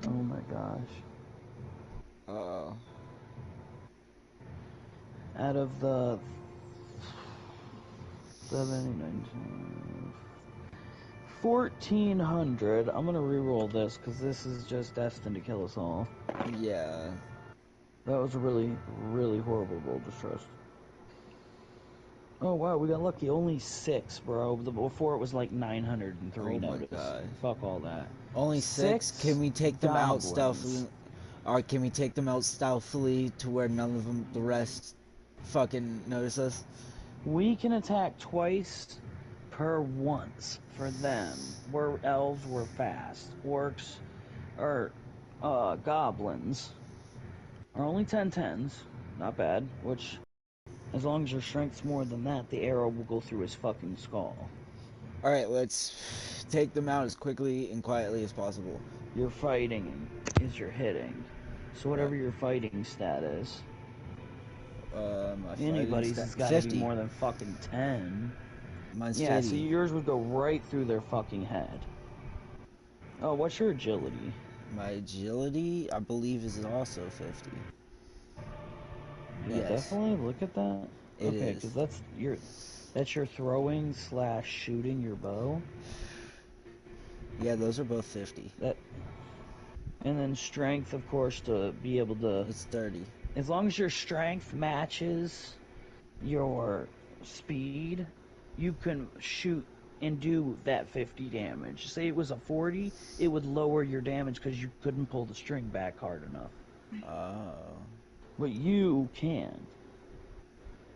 Oh my gosh. Uh-oh. Out of the 19, 1400, I'm gonna re-roll this because this is just destined to kill us all. Yeah. That was a really, really horrible roll distress. Oh wow, we got lucky. Only 6, bro. Before it was like 903 Oh my notice. god. Fuck all that. Only 6? Can we take them out goblins. stealthily? Or can we take them out stealthily to where none of them, the rest, fucking notice us? We can attack twice per once for them. Where elves were fast. Orcs or goblins are only 10/10s. Not bad. Which, as long as your strength's more than that, the arrow will go through his fucking skull. Alright, let's take them out as quickly and quietly as possible. Your fighting is your hitting. So whatever your fighting stat is. My Anybody's fighting has stat, got to be 50. more than fucking 10. Mine's Yeah, so 50. yours would go right through their fucking head. Oh, what's your agility? My agility, I believe, is also 50. Yeah, Yes, definitely look at that. it Okay, is. because that's your throwing / shooting your bow. Yeah, those are both 50. That, and then strength, of course, to be able to. It's 30. As long as your strength matches your speed, you can shoot and do that 50 damage. Say it was a 40, it would lower your damage because you couldn't pull the string back hard enough. Oh. But you can.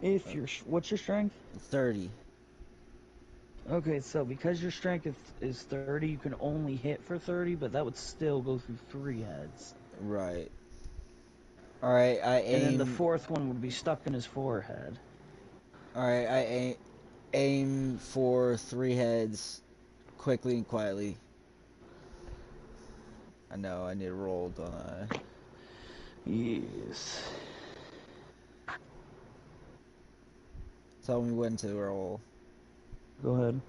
If what's your strength? 30. Okay, so because your strength is 30, you can only hit for 30, but that would still go through 3 heads. Right. Alright, I And then the aim. 4th one would be stuck in his forehead. Alright, I aim for 3 heads quickly and quietly. I know, I need to roll, don't I? Yes. Tell me when to roll. Go ahead.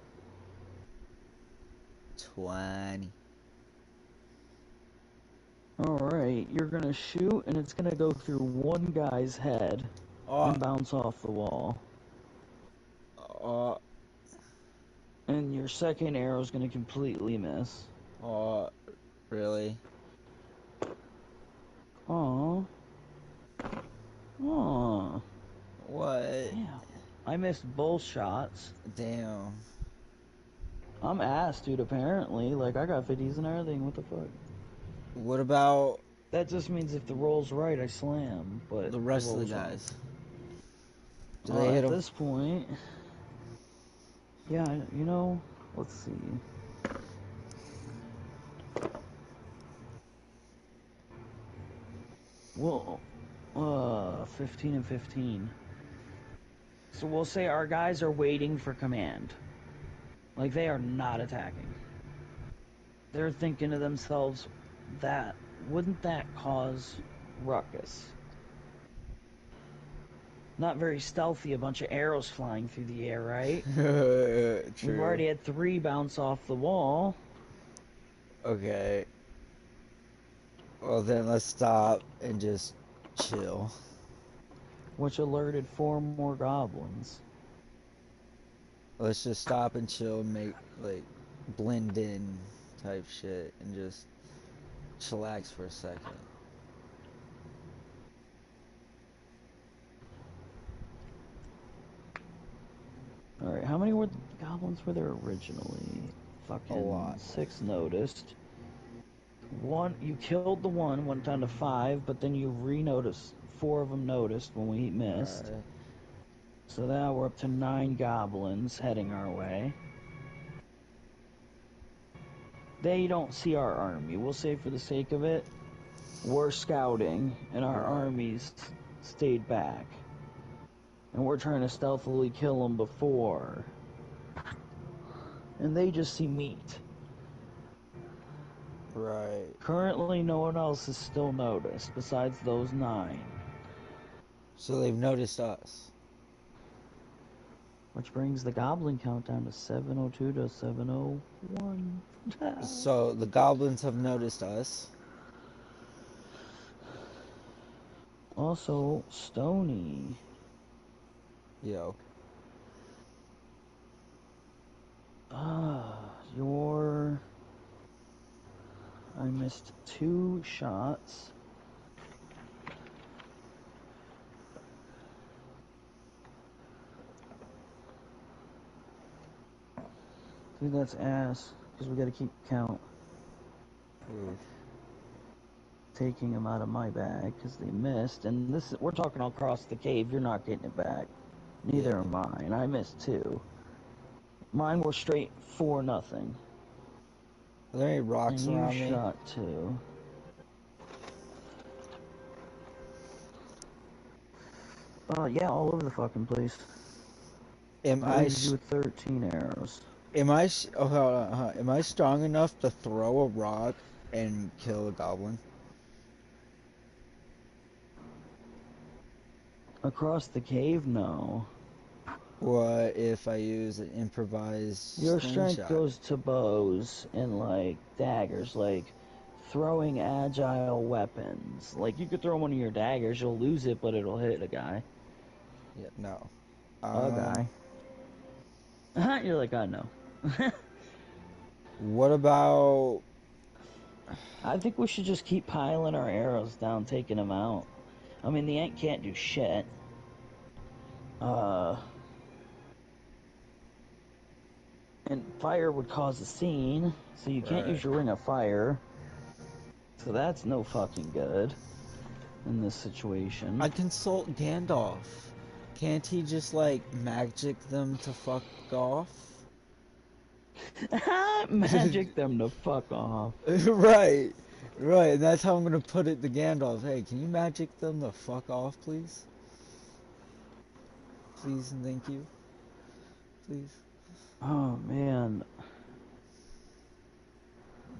20. Alright, you're gonna shoot, and it's gonna go through one guy's head and bounce off the wall. And your second arrow is gonna completely miss. Really? Aww. Aww. What? Damn. I missed both shots. Damn. I'm ass, dude, apparently. Like, I got 50s and everything. What the fuck? What about That just means if the roll's right, I slam, but The rest of the roll's wrong. guys. Do they hit At him? this point, yeah, you know, let's see. Well, 15 and 15. So we'll say our guys are waiting for command. Like, they are not attacking. They're thinking to themselves, wouldn't that cause ruckus? Not very stealthy, a bunch of arrows flying through the air, right? True. We've already had 3 bounce off the wall. Okay. Well, then let's stop and just chill. Which alerted 4 more goblins. Let's just stop and chill and make, like, blend in type shit and just chillax for a second. Alright, how many goblins were there originally? A lot. 6 noticed. You killed the one, went down to 5, but then you re-noticed. 4 of them noticed when we missed. Right. So now we're up to 9 goblins heading our way. They don't see our army. We'll say for the sake of it, we're scouting, and our armies stayed back. And we're trying to stealthily kill them before. And they just see meat. Right. Currently, no one else is still noticed, besides those 9. So they've noticed us. Which brings the goblin count down to 702 to 701. So the goblins have noticed us. Also, Stony. Yo. I missed 2 shots. Dude, that's ass, because we gotta keep count. Ooh. Taking them out of my bag, because they missed, and we're talking all across the cave, you're not getting it back. Neither am mine. I missed 2. Mine were straight 4-0. Are there any rocks And around you me? shot 2. Yeah, all over the fucking place. Am I I? used you with 13 arrows. Am I? Oh, hold on. Am I strong enough to throw a rock and kill a goblin? Across the cave, no. What if I use an improvised Your strength slingshot? goes to bows and, like, daggers, like, throwing agile weapons. Like, you could throw one of your daggers, you'll lose it, but it'll hit a guy. Yeah, no. A guy. You're like, I know. What about? I think we should just keep piling our arrows down, taking them out. I mean, the ant can't do shit. And fire would cause a scene, so you can't use your ring of fire. So that's no fucking good in this situation. I consult Gandalf. Can't he just like magic them to fuck off? Magic them to fuck off. Right. And that's how I'm gonna put it to Gandalf. Hey, can you magic them to fuck off, please? Please and thank you. Please. Oh man.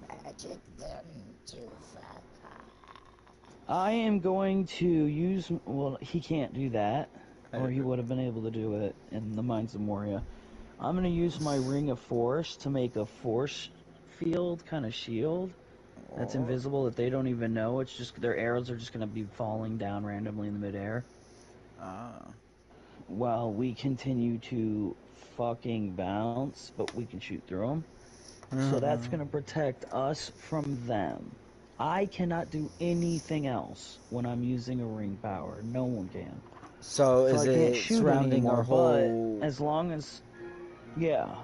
Magic them to fuck off. I am going to use. Well, he can't do that, or he would have been able to do it in the Mines of Moria. I'm going to use my Ring of Force to make a force field kind of shield that's invisible that they don't even know. It's just their arrows are just going to be falling down randomly in the midair. While we continue to fucking bounce, but we can shoot through them. So that's going to protect us from them. I cannot do anything else when I'm using a ring power. No one can. So is it surrounding anymore, our whole? But as long as, yeah,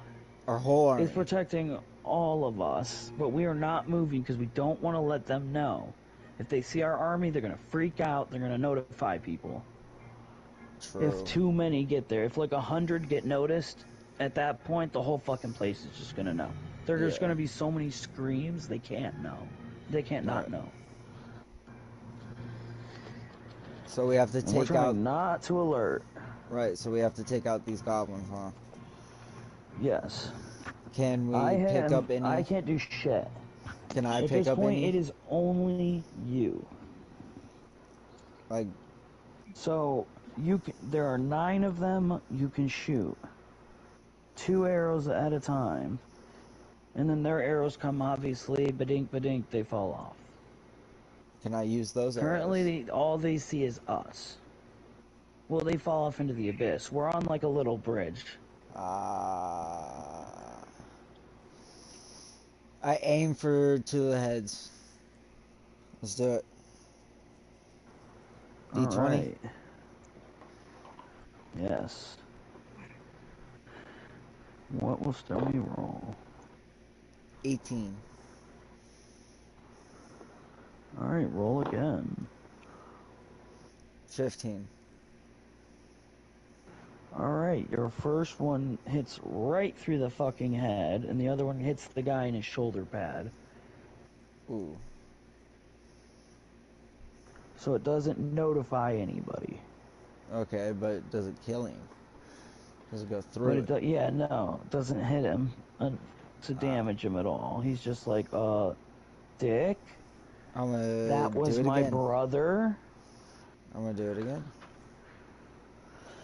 our whole army. it's protecting all of us. But we are not moving because we don't want to let them know. If they see our army, they're gonna freak out. They're gonna notify people. If True. too many get there, if like 100 get noticed, at that point the whole fucking place is just gonna know. There's Yeah. gonna be so many screams they can't know. They can't not Right. know. So we have to And we're take out. trying not to alert. Right. So we have to take out these goblins, huh? Yes. Can we pick up I any? can't do shit. Can I At pick this up point, any? it is only you. Like, So there are 9 of them you can shoot. 2 arrows at a time. And then their arrows come, obviously, badink, badink, they fall off. can I use those arrows? Currently, all they see is us. Well, they fall off into the abyss. We're on like a little bridge. I aim for 2 of the heads. Let's do it. D20. Alright. Yes. What will Stony roll? 18. Alright, roll again. 15. Alright, your first one hits right through the fucking head, and the other one hits the guy in his shoulder pad. Ooh. So it doesn't notify anybody. Okay, but does it kill him? Does it go through But it? yeah, no, it doesn't hit him to damage him at all. He's just like, dick? I'm gonna That was do it my again. brother? I'm gonna do it again.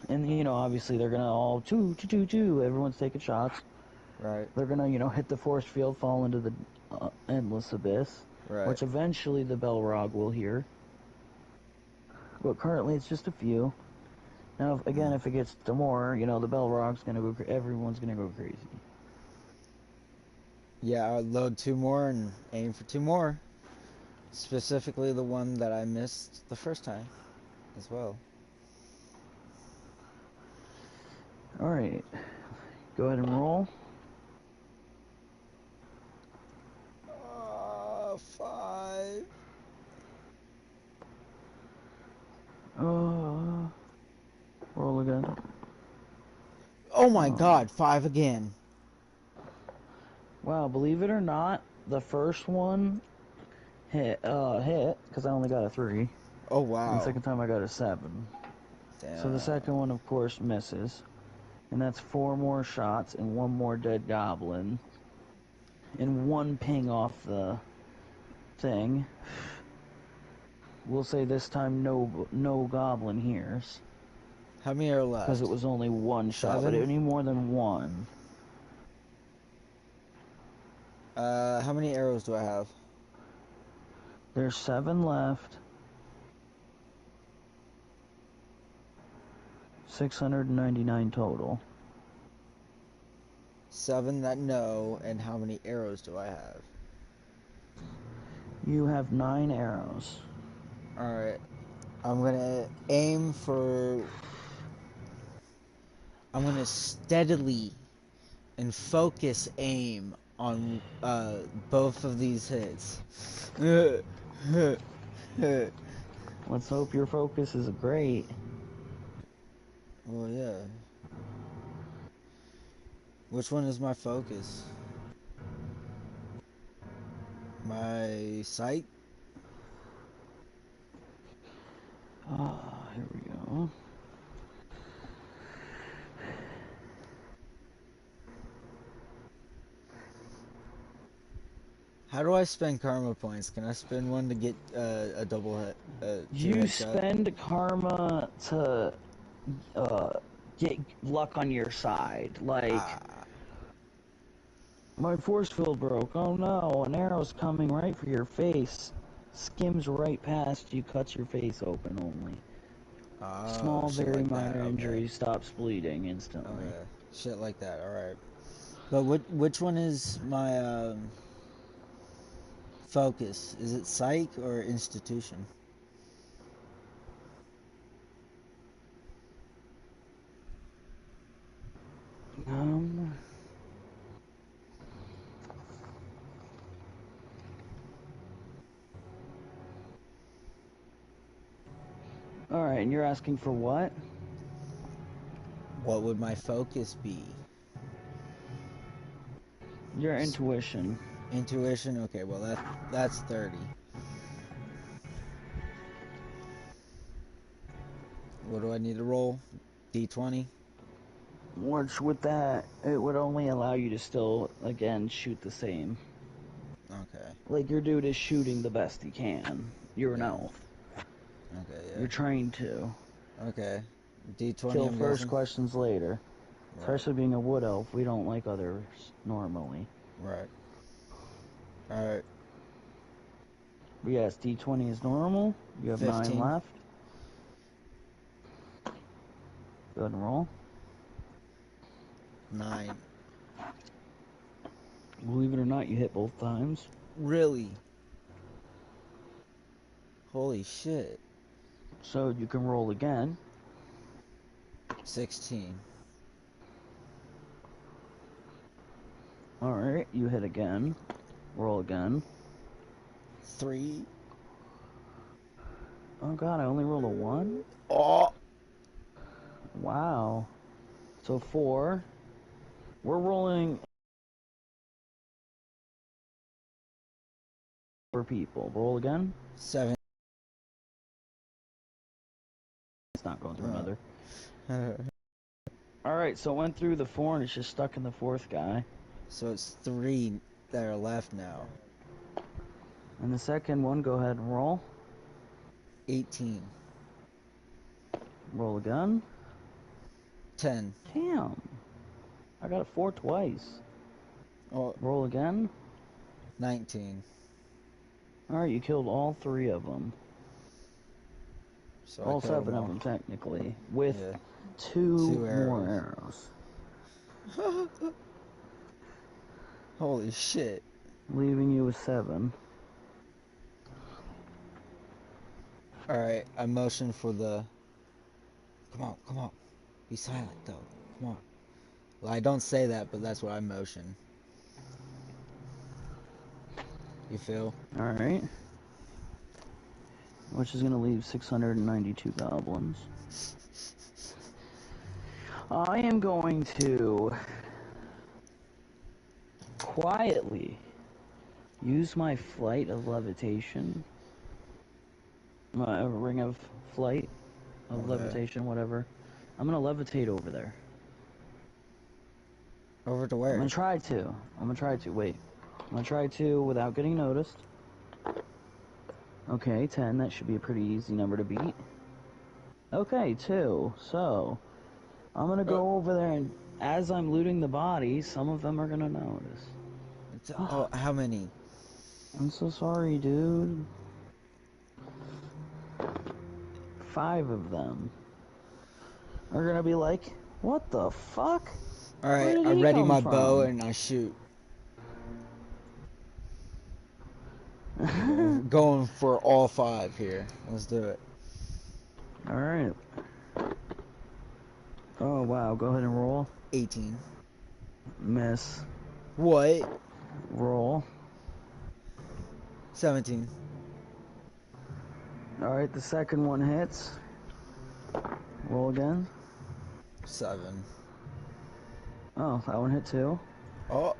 And, you know, obviously they're gonna all, two, everyone's taking shots. Right. They're gonna, you know, hit the force field, fall into the endless abyss. Right. Which eventually the Belrog will hear. But currently it's just a few. Now, again, if it gets to more, you know, the Belrog's gonna go, everyone's gonna go crazy. Yeah, I'll load 2 more and aim for 2 more. Specifically the one that I missed the first time as well. Alright. Go ahead and roll. 5. Roll again. Oh my god, 5 again. Wow, believe it or not, the first one hit, because I only got a 3. Oh And wow. the second time I got a 7. Damn. So the second one, of course, misses. And that's 4 more shots and 1 more dead goblin. And 1 ping off the thing. We'll say this time no goblin hears. How many are left? Because it was only 1 shot, 7? but any more than 1. How many arrows do I have? There's 7 left. 699 total. 7 that know, and how many arrows do I have? You have 9 arrows. Alright. I'm gonna aim for... I'm gonna steadily and focus aim on both of these hits. Let's hope your focus is great. Well, yeah. Which one is my focus? My sight? Here we go. How do I spend karma points? Can I spend one to get a double hit? You headshot? spend karma to get luck on your side. Like, my force field broke. Oh no, an arrow's coming right for your face. Skims right past you, cuts your face open only. Small, Shit very like minor that. Okay. injury, stops bleeding instantly. Okay. Shit like that. Alright. But which one is my focus? Is it psych or institution? Alright, and you're asking for what? What would my focus be? Your intuition. Intuition? Okay, well that's 30. What do I need to roll? D20? Which, with that, it would only allow you to still, again, shoot the same. Okay. Like, your dude is shooting the best he can. You're an Yeah. elf. Okay, yeah. You're trained to. Okay. D20, Kill I'm first, guessing? questions later. Right. Especially being a wood elf, we don't like others normally. Right. Alright. But yes, D20 is normal. You have 9 15. left. Go ahead and roll. 9. Believe it or not, you hit both times. Really? Holy shit. So you can roll again. 16. Alright, you hit again. Roll again. 3. Oh god, I only rolled a 1? Oh! Wow. So 4. We're rolling for people. Roll again. 7. It's not going through another. Alright, so it went through the 4 and it's just stuck in the 4th guy. So it's 3 that are left now. And the second one, go ahead and roll. 18. Roll again. 10. Damn. I got a 4 twice. Oh, Roll again. 19. Alright, you killed all 3 of them. So All I killed 7 them of all. them, technically. With Yeah. 2 2 more arrows. arrows. Holy shit. Leaving you with 7. Alright, I motion for the... Come on, come on. Be silent, though. Come on. Well, I don't say that, but that's what I motion. You feel? Alright. Which is going to leave 692 goblins. I am going to quietly use my flight of levitation. My ring of flight of Okay. levitation, whatever. I'm going to levitate over there. Over to I'm where? going to try to. Wait. I'm going to try to without getting noticed. Okay, 10. That should be a pretty easy number to beat. Okay, 2. So, I'm going to go over there, and as I'm looting the bodies, some of them are going to notice. Oh, how many? I'm so sorry, dude. 5 of them are going to be like, what the fuck? Where Alright, did I he ready come my bow from? and I shoot. Going for all 5 here. Let's do it. Alright. Oh, wow. Go ahead and roll. 18. Miss. What? Roll. 17. Alright, the second one hits. Roll again. 7. Oh, that one hit too. Oh.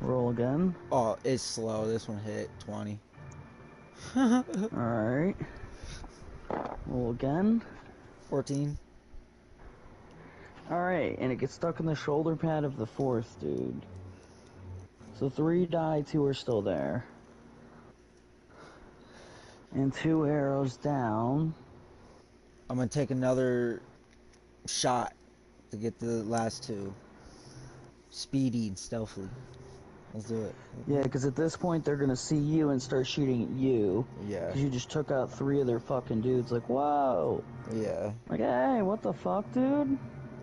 Roll again. Oh, it's slow. This one hit 20. Alright. Roll again. 14. Alright, and it gets stuck in the shoulder pad of the 4th dude. So 3 die, 2 are still there. And 2 arrows down. I'm gonna take another shot to get the last 2. Speedy and stealthily. Let's do it. Yeah, because at this point they're gonna see you and start shooting at you. Yeah. Because you just took out 3 of their fucking dudes. Like, whoa! Yeah. Like, hey, what the fuck, dude?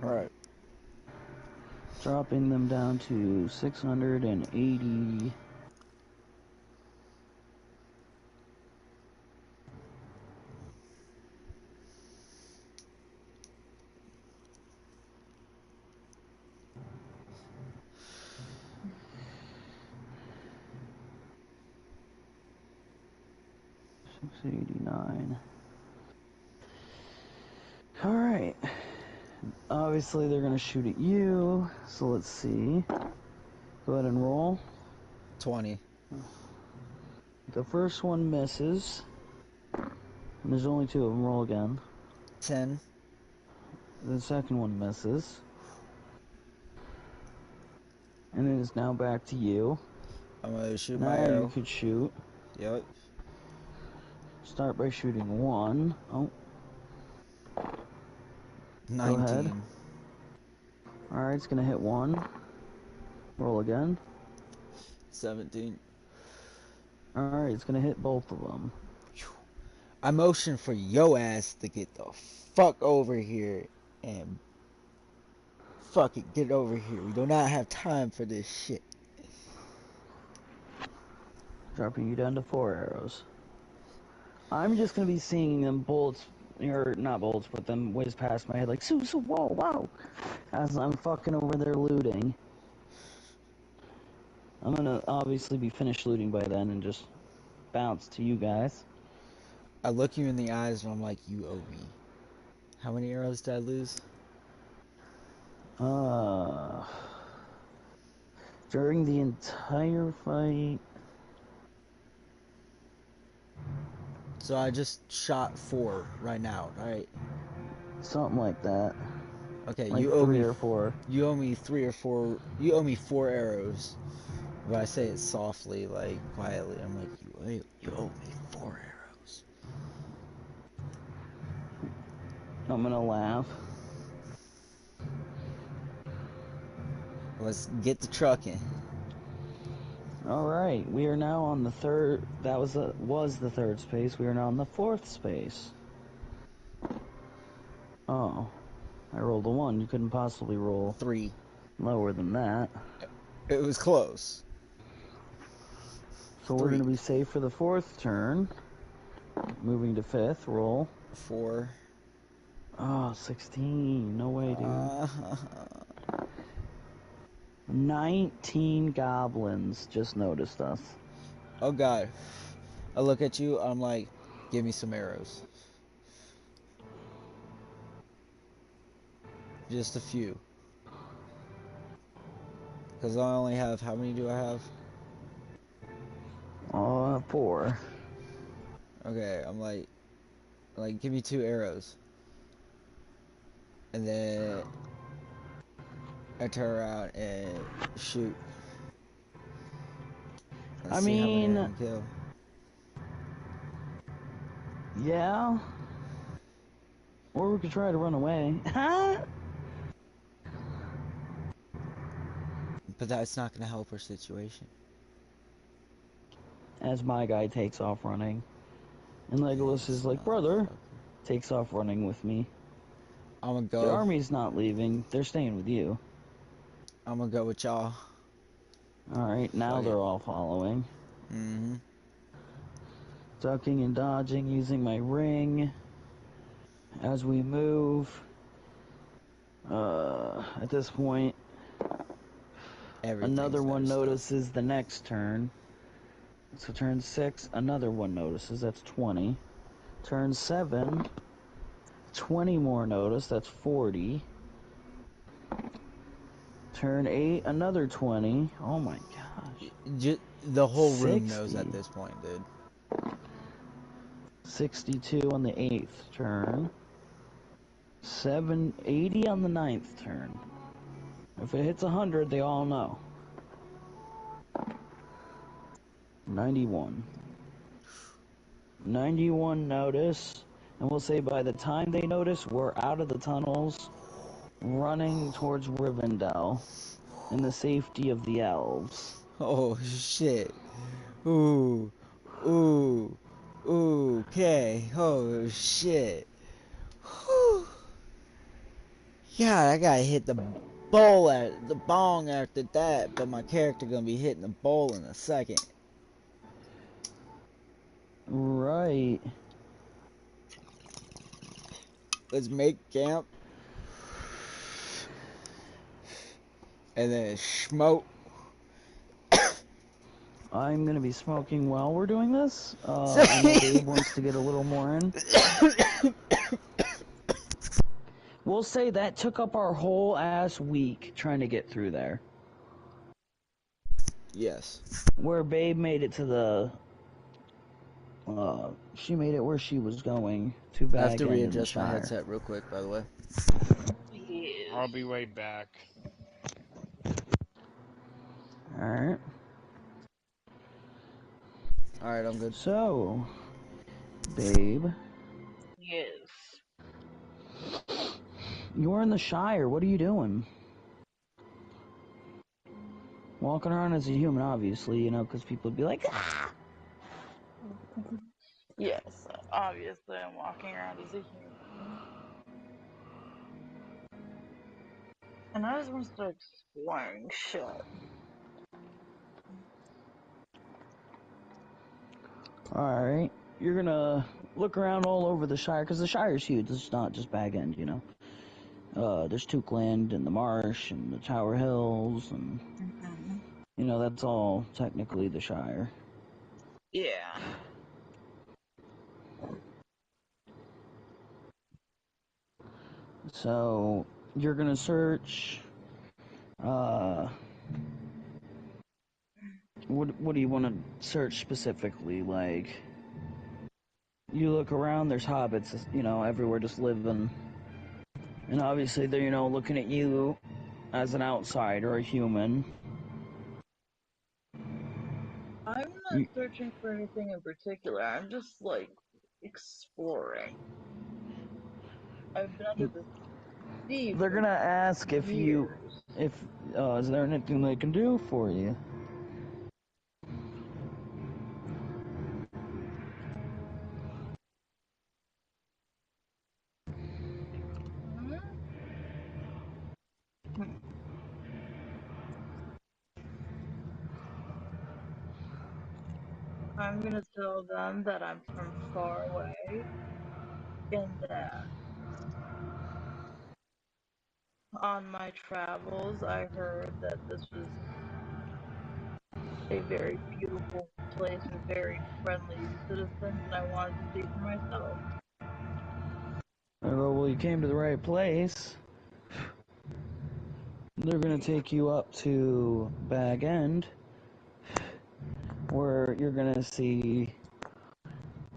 Alright. Dropping them down to 680. $689. obviously they're gonna shoot at you. So let's see. Go ahead and roll. 20. The first one misses. And there's only 2 of them. Roll again. 10. The second one misses. And it is now back to you. I'm gonna shoot Now my you arrow. could shoot. Yep. Start by shooting 1. Oh. 19. Go ahead. Alright, it's gonna hit 1. Roll again. 17. Alright, it's gonna hit both of them. I motion for yo ass to get the fuck over here and fucking get over here. We do not have time for this shit. Dropping you down to 4 arrows. I'm just gonna be seeing them bullets, or not bullets, but them whiz past my head like, whoa, whoa, as I'm fucking over there looting. I'm gonna obviously be finished looting by then and just bounce to you guys. I look you in the eyes and I'm like, you owe me. How many arrows did I lose? During the entire fight. So I just shot 4 right now, right? Something like that. Okay, Like you owe 3 me. or 4. You owe me 3 or 4. You owe me 4 arrows. But I say it softly, like quietly. I'm like, you owe me 4 arrows. I'm gonna laugh. Let's get the trucking. Alright, we are now on the 3rd. That was the 3rd space. We are now on the 4th space. Oh. I rolled a 1. You couldn't possibly roll 3. lower than that. It was close. So we're going to be safe for the 4th turn. Moving to 5th. Roll. 4. Oh, 16. No way, dude. 19 goblins just noticed us. Oh god. I look at you, I'm like, give me some arrows. Just a few. Because I only have, how many do I have? 4. Okay, I'm like, give me 2 arrows. And then I turn around and shoot. Let's see how many I can kill. Yeah. Or we could try to run away. But that's not going to help our situation. As my guy takes off running. And Legolas is like, brother, takes off running with me. I'm going to go. The army's not leaving. They're staying with you. I'm going to go with y'all. Alright, now they're all following. Mm-hmm. Ducking and dodging using my ring. As we move. At this point, another one notices the next turn. So turn 6, another one notices. That's 20. Turn 7, 20 more notice. That's 40. Turn 8, another 20. Oh my gosh. The whole room 60. knows at this point, dude. 62 on the 8th turn. 80 on the 9th turn. If it hits 100, they all know. 91. 91 notice. And we'll say by the time they notice, we're out of the tunnels, running towards Rivendell, in the safety of the elves. Oh, shit. Ooh. Ooh. Ooh. Okay. Oh, shit. Whew. God, I gotta hit the bong after that, but my character gonna be hitting the bowl in a second. Right. Let's make camp. And then smoke. I'm gonna be smoking while we're doing this. I know Dave wants to get a little more in. We'll say that took up our whole ass week trying to get through there. Yes. Where Babe made it to the... she made it where she was going to I have Bag to End in the readjust my Shire. headset real quick, by the way. I'll be right back. Alright. Alright, I'm good. So, Babe, Yes. you're in the Shire. What are you doing? Walking around as a human, obviously, you know, because people would be like, ah! Yes, obviously I'm walking around as a human. And I just want to start exploring shit. Alright. You're gonna look around all over the Shire, because the Shire's huge. It's not just Bag End, you know. There's Tookland and the Marsh and the Tower Hills, and, you know, that's all technically the Shire. Yeah. So, you're gonna search, what do you want to search specifically? Like, you look around, there's hobbits, you know, everywhere just living. And obviously they're, you know, looking at you as an outsider, a human. I'm not searching for anything in particular. I'm just, like, exploring. I've been under the sea They're for gonna ask if you, years. is there anything they can do for you? I'm gonna tell them that I'm from far away and that on my travels I heard that this was a very beautiful place with very friendly citizens and I wanted to see for myself. I go, well, you came to the right place. They're gonna take you up to Bag End, where you're gonna see,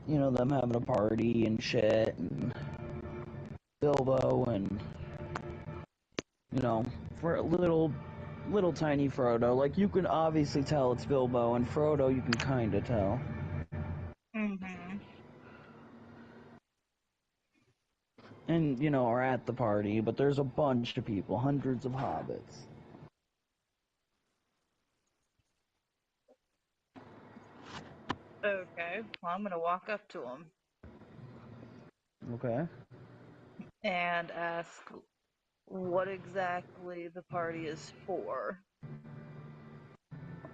you know, them having a party and shit, and Bilbo and, you know, for little tiny Frodo. Like, you can obviously tell it's Bilbo, and Frodo you can kinda tell. And, you know, are at the party, but there's a bunch of people, hundreds of hobbits. Okay, well I'm gonna walk up to them Okay. and ask what exactly the party is for.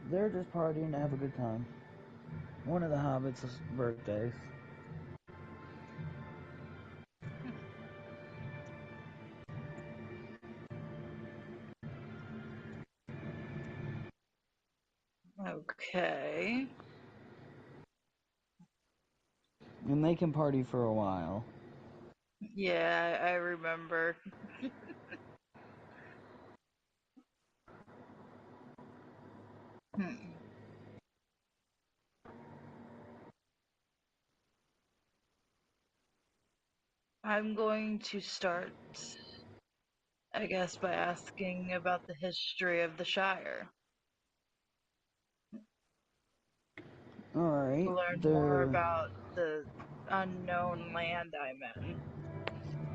They're just partying to have a good time. One of the hobbits' birthdays. Okay. And they can party for a while. Yeah, I remember. I'm going to start, I guess, by asking about the history of the Shire. Alright, Learn more about the unknown land I'm in.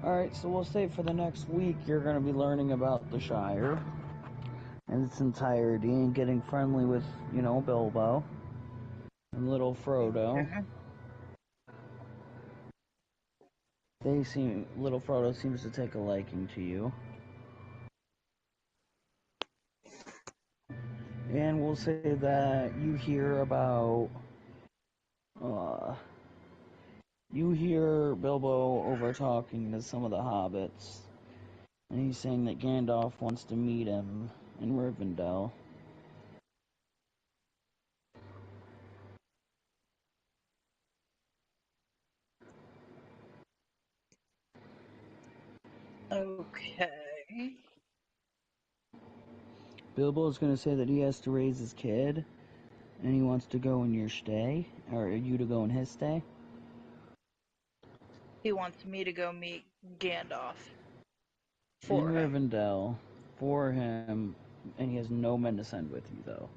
Alright, so we'll say for the next week you're gonna be learning about the Shire in its entirety and getting friendly with, you know, Bilbo and little Frodo. Little Frodo seems to take a liking to you. And we'll say that you hear about, you hear Bilbo over talking to some of the hobbits. And he's saying that Gandalf wants to meet him in Rivendell. Okay. Bilbo's gonna say that he has to raise his kid, and he wants to go in your stay, or you to go in his stay. He wants me to go meet Gandalf. In For him. Rivendell, for him, and he has no men to send with you, though.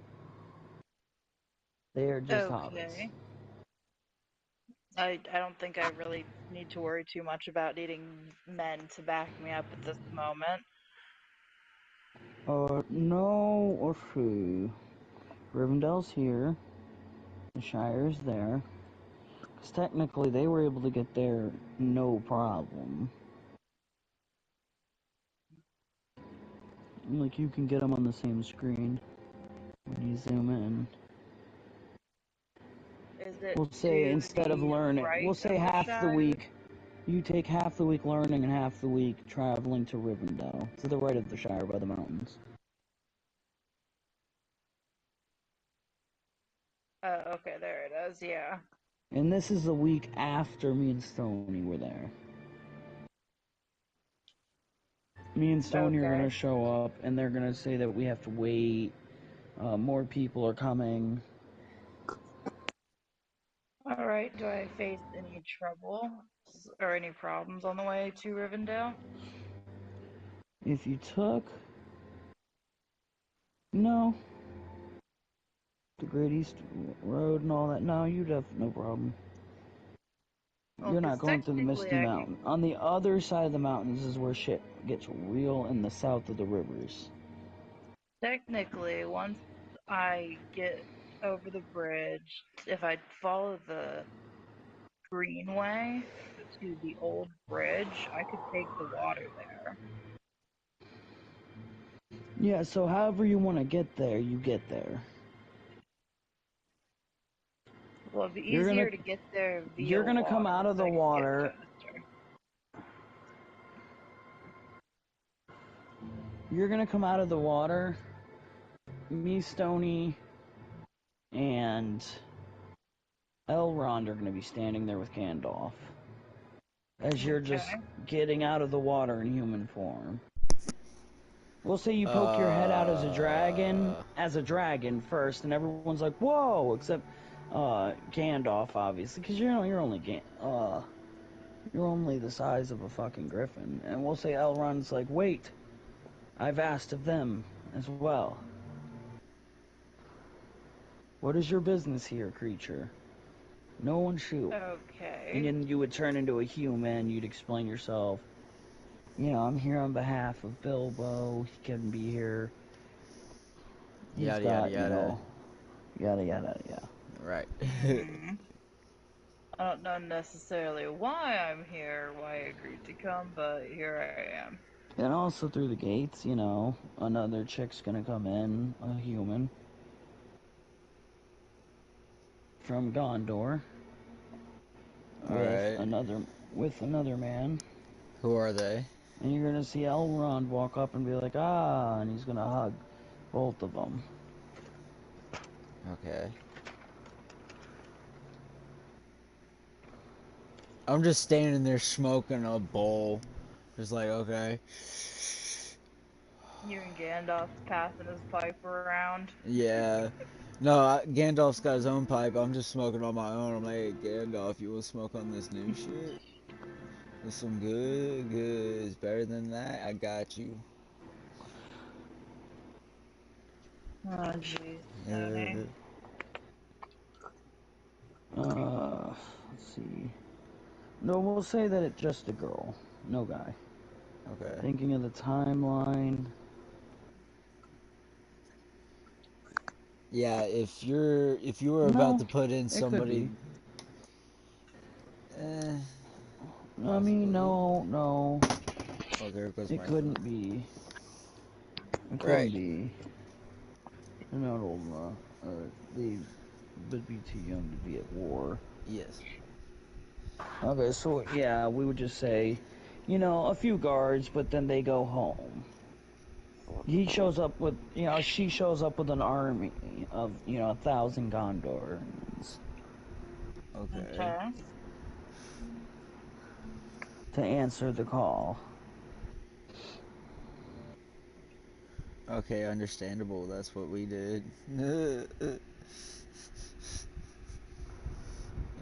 They are just hobbits. Okay. I don't think I really need to worry too much about needing men to back me up at this moment. No, or who? Rivendell's here. The Shire's there. Because technically, they were able to get there no problem. Like, you can get them on the same screen when you zoom in. Is it We'll say to instead of the learning, we'll right say of the half the Shire? week. You take half the week learning and half the week traveling to Rivendell, to the right of the Shire by the mountains. Okay, there it is, yeah. And this is the week after me and Stoney were there. Me and Stoney are Okay. gonna show up, and they're gonna say that we have to wait. More people are coming. Alright, do I face any trouble or any problems on the way to Rivendell? If you took... No. The Great East Road and all that. No, you'd have no problem. Well, You're because not going through the technically Misty I could. Mountain. On the other side of the mountains is where shit gets real in the south of the rivers. Technically, once I get over the bridge, if I follow the greenway to the old bridge, I could take the water there. Yeah, so however you want to get there, you get there. Well, it'd be You're gonna easier to get there via you're gonna come water, out of so the I could get water. faster. You're gonna come out of the water. Me, Stony, and Elrond are gonna be standing there with Gandalf as you're just Okay. getting out of the water in human form. We'll say you poke your head out as a dragon first, and everyone's like, "Whoa!" Except Gandalf, obviously, because you're only the size of a fucking griffin. And we'll say Elrond's like, "Wait, I've asked of them as well. What is your business here, creature? No one shoot." And Okay. then you would turn into a human. You'd explain yourself. You know, I'm here on behalf of Bilbo. He couldn't be here. He's Yada yada got, yada. yada yada yada. Right. Hmm. I don't know necessarily why I'm here, why I agreed to come, but here I am. And also through the gates, another chick's gonna come in, a human, from Gondor, with Alright. another man. Who are they? And you're gonna see Elrond walk up and be like, ah, and he's gonna hug both of them. Okay. I'm just standing there smoking a bowl. Just like, okay. You and Gandalf passing his pipe around. Yeah. No, Gandalf's got his own pipe. I'm just smoking on my own. I'm like, hey, Gandalf, you want to smoke on this new shit? There's some good. It's better than that. I got you. Oh, jeez, Tony. Uh, Let's see. No, we'll say that it's just a girl, no guy. okay. Thinking of the timeline. Yeah, if you were about No, to put in it could somebody, be. eh, I mean, possibly. no. Oh, there goes It my phone. couldn't be. It couldn't Right. be. They're not old enough. They would be too young to be at war. Yes. Okay, so yeah, we would just say, a few guards, but then they go home. He shows up with, she shows up with an army of, 1,000 Gondorans Okay. Okay. to answer the call. Okay, understandable. That's what we did. You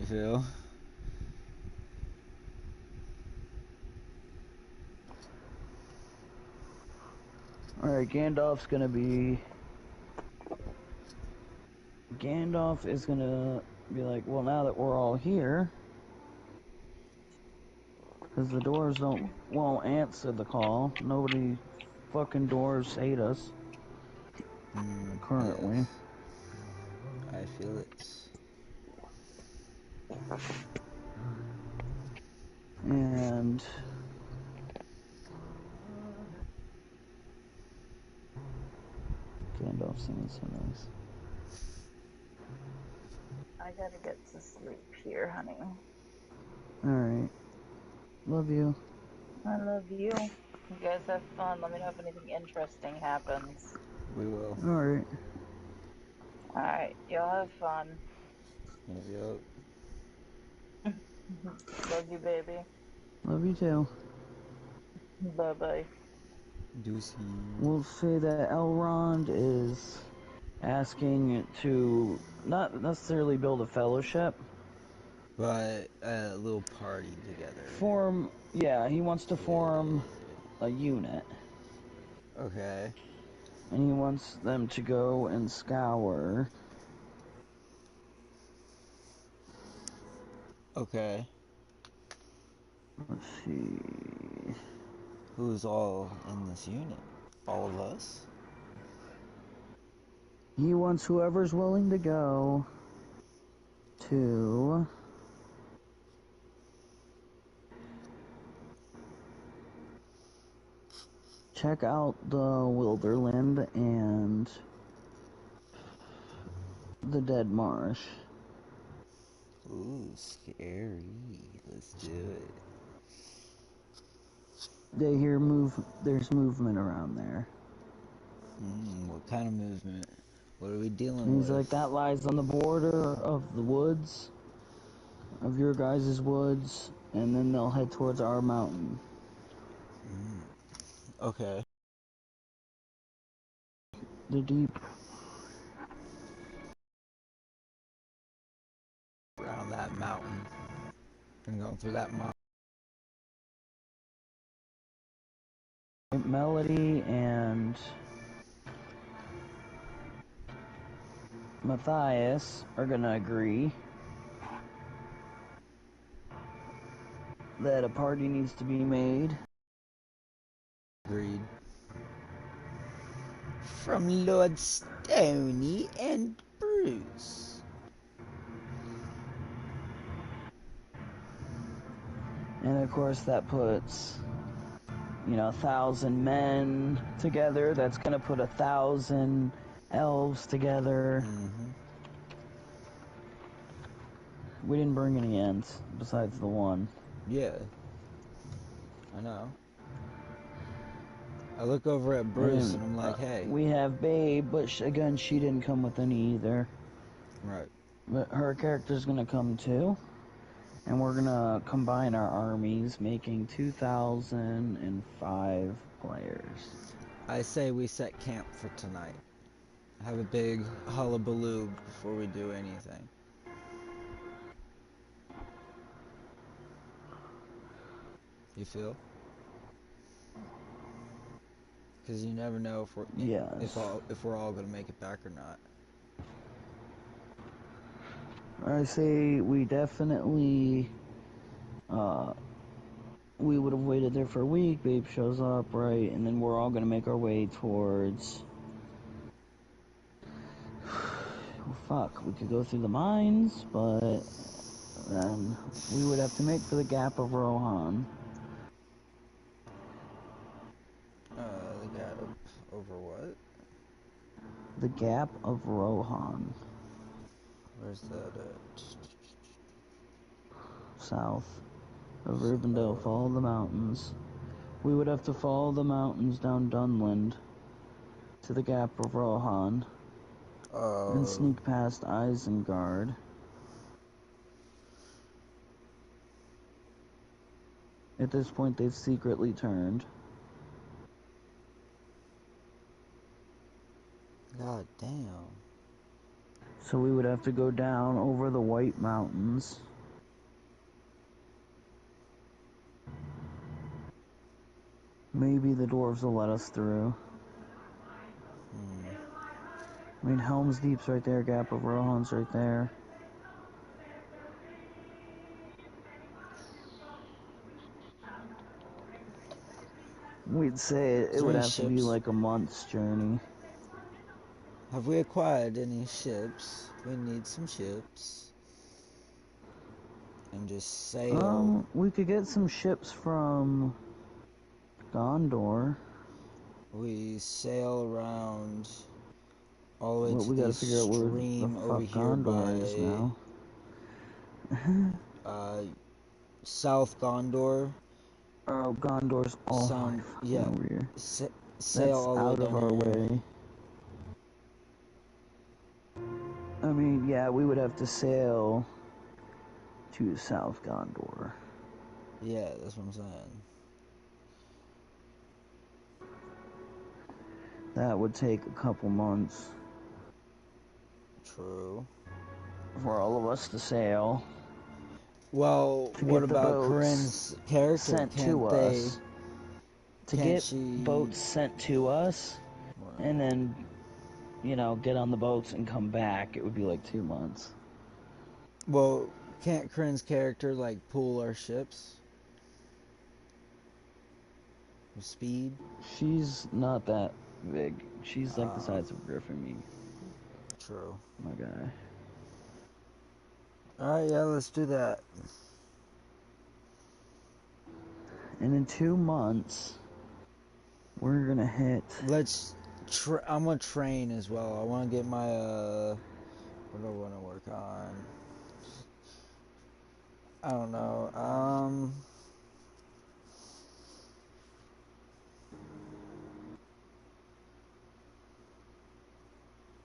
feel? Alright, Gandalf is gonna be like, well, now that we're all here, because the doors won't answer the call. Nobody fucking doors hate us currently. Yes. I feel it. And Gandalf singing so nice. I gotta get to sleep here, honey. Alright. Love you. I love you. You guys have fun. Let me know if anything interesting happens. We will. Alright. Alright, y'all have fun. Yep. Love you, baby. Love you too. Bye bye. Deuces. We'll say that Elrond is asking to not necessarily build a fellowship. But a little party together. He wants to form a unit. Okay. And he wants them to go and scour. Okay. Let's see. Who's all in this unit? All of us? He wants whoever's willing to go to check out the Wilderland and the Dead Marsh. Ooh, scary. Let's do it. They hear there's movement around there. What kind of movement? What are we dealing And he's with? like, that lies on the border of the woods, of your guys' woods, and then they'll head towards our mountain. Okay. The deep. Around that mountain. And going through that mountain. Melody and Matthias are gonna agree that a party needs to be made. Agreed. From Lord Stoney and Bruce. And of course that puts, 1,000 men together. That's gonna put 1,000 elves together. We didn't bring any ends besides the one. Yeah. I know. I look over at Bruce and I'm like, hey. We have Babe, but again, she didn't come with any either. Right. But her character's gonna come too. And we're gonna combine our armies, making 2,005 players. I say we set camp for tonight. Have a big hullabaloo before we do anything. You feel? Because you never know if we're all gonna make it back or not. I say we definitely, we would have waited there for a week, Babe shows up, right, and then we're all gonna make our way towards, fuck, we could go through the mines, but then we would have to make for the Gap of Rohan. The gap over what? The Gap of Rohan. Where's that at? South of Rivendell. Follow the mountains. We would have to follow the mountains down Dunland to the Gap of Rohan and sneak past Isengard. At this point, they've secretly turned. God damn. So we would have to go down over the White Mountains. Maybe the dwarves will let us through. I mean, Helm's Deep's right there, Gap of Rohan's right there. We'd say it would have to be like a month's journey. Have we acquired any ships? We need some ships. And just sail. We could get some ships from Gondor. We sail around all the way Well, to we gotta this figure out where the stream over fuck here Gondor is now. by South Gondor. Oh, Gondor's all over here. Sail That's all the way out of down our here. way. I mean, yeah, we would have to sail to South Gondor. Yeah, that's what I'm saying. That would take a couple months. True. For all of us to sail. Well, To what get the about boats Corinne's character? sent Can't to they? us. To Can't get she? boats sent to us, and then, you know, get on the boats and come back, it would be like 2 months. Well, can't Corinne's character like pull our ships? With speed? She's not that big. She's like the size of Griffin me. True. My guy. Alright, yeah, let's do that. And in 2 months, we're gonna hit. I'm gonna train as well. I wanna get my, what do I wanna work on? I don't know,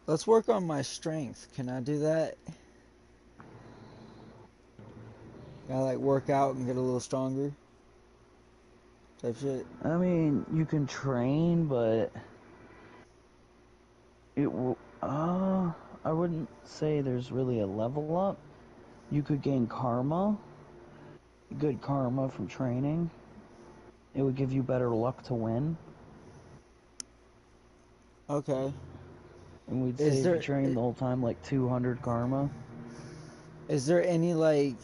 let's work on my strength. Can I do that? Can I like work out and get a little stronger? Type shit. I mean, you can train, but it will. I wouldn't say there's really a level up. You could gain karma, good karma from training. It would give you better luck to win. Okay. And we'd say if you train the whole time, like 200 karma. Is there any like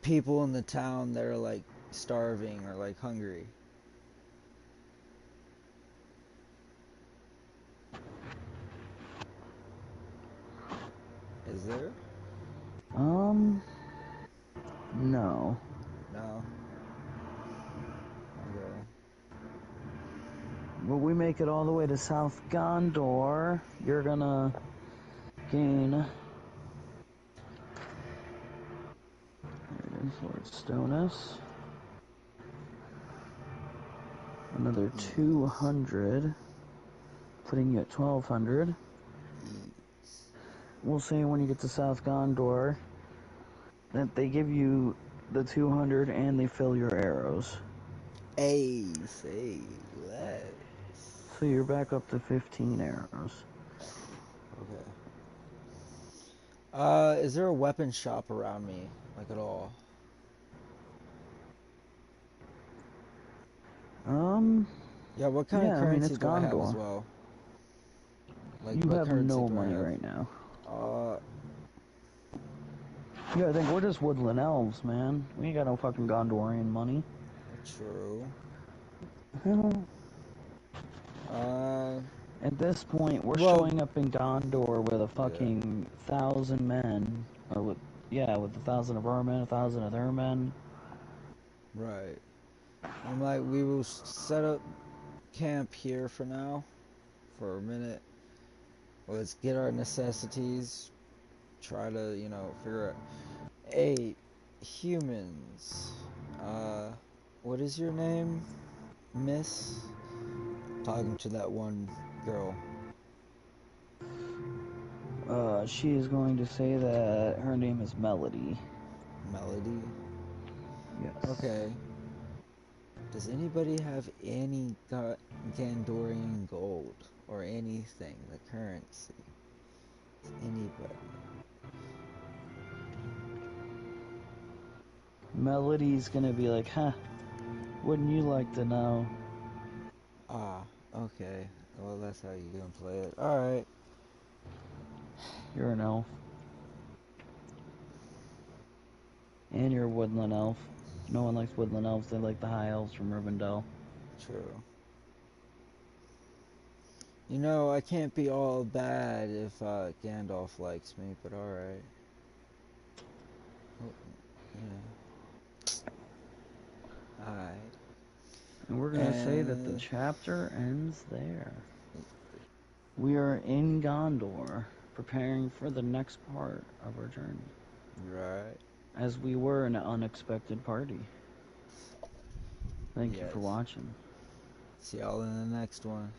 people in the town that are like starving or like hungry? Is there? No. No. Okay. When we make it all the way to South Gondor, you're gonna gain. There it is, Lord Stonus. Another 200, putting you at 1200. We'll say when you get to South Gondor that they give you the 200 and they fill your arrows. Hey, say that. So you're back up to 15 arrows. Okay. Is there a weapon shop around me, like at all? Yeah, what kind of currency it's do I have as Gondor. well? Like, You what have currency no do I money have? right now. Uh, Yeah, I think we're just woodland elves, man. We ain't got no fucking Gondorian money. true. At this point, we're well, showing up in Gondor with a fucking 1,000 men, or with 1,000 of our men, 1,000 of their men. right. I'm like, we will set up camp here for now, for a minute. Let's get our necessities. Try to, you know, figure out. Hey, humans. What is your name, Miss? Talking to that one girl. She is going to say that her name is Melody. Melody? Yes. Okay. Does anybody have any Gandorian gold? or anything. The currency. Anybody. Melody's gonna be like, huh, wouldn't you like to know? Ah, okay. Well, that's how you gonna play it. Alright. You're an elf. And you're a woodland elf. No one likes woodland elves, they like the high elves from Rivendell. True. You know, I can't be all bad if Gandalf likes me, but alright. Oh, yeah. Alright. And we're gonna say that the And... chapter ends there. We are in Gondor, preparing for the next part of our journey. Right. As we were an unexpected party. Thank you Yes. for watching. See y'all in the next one.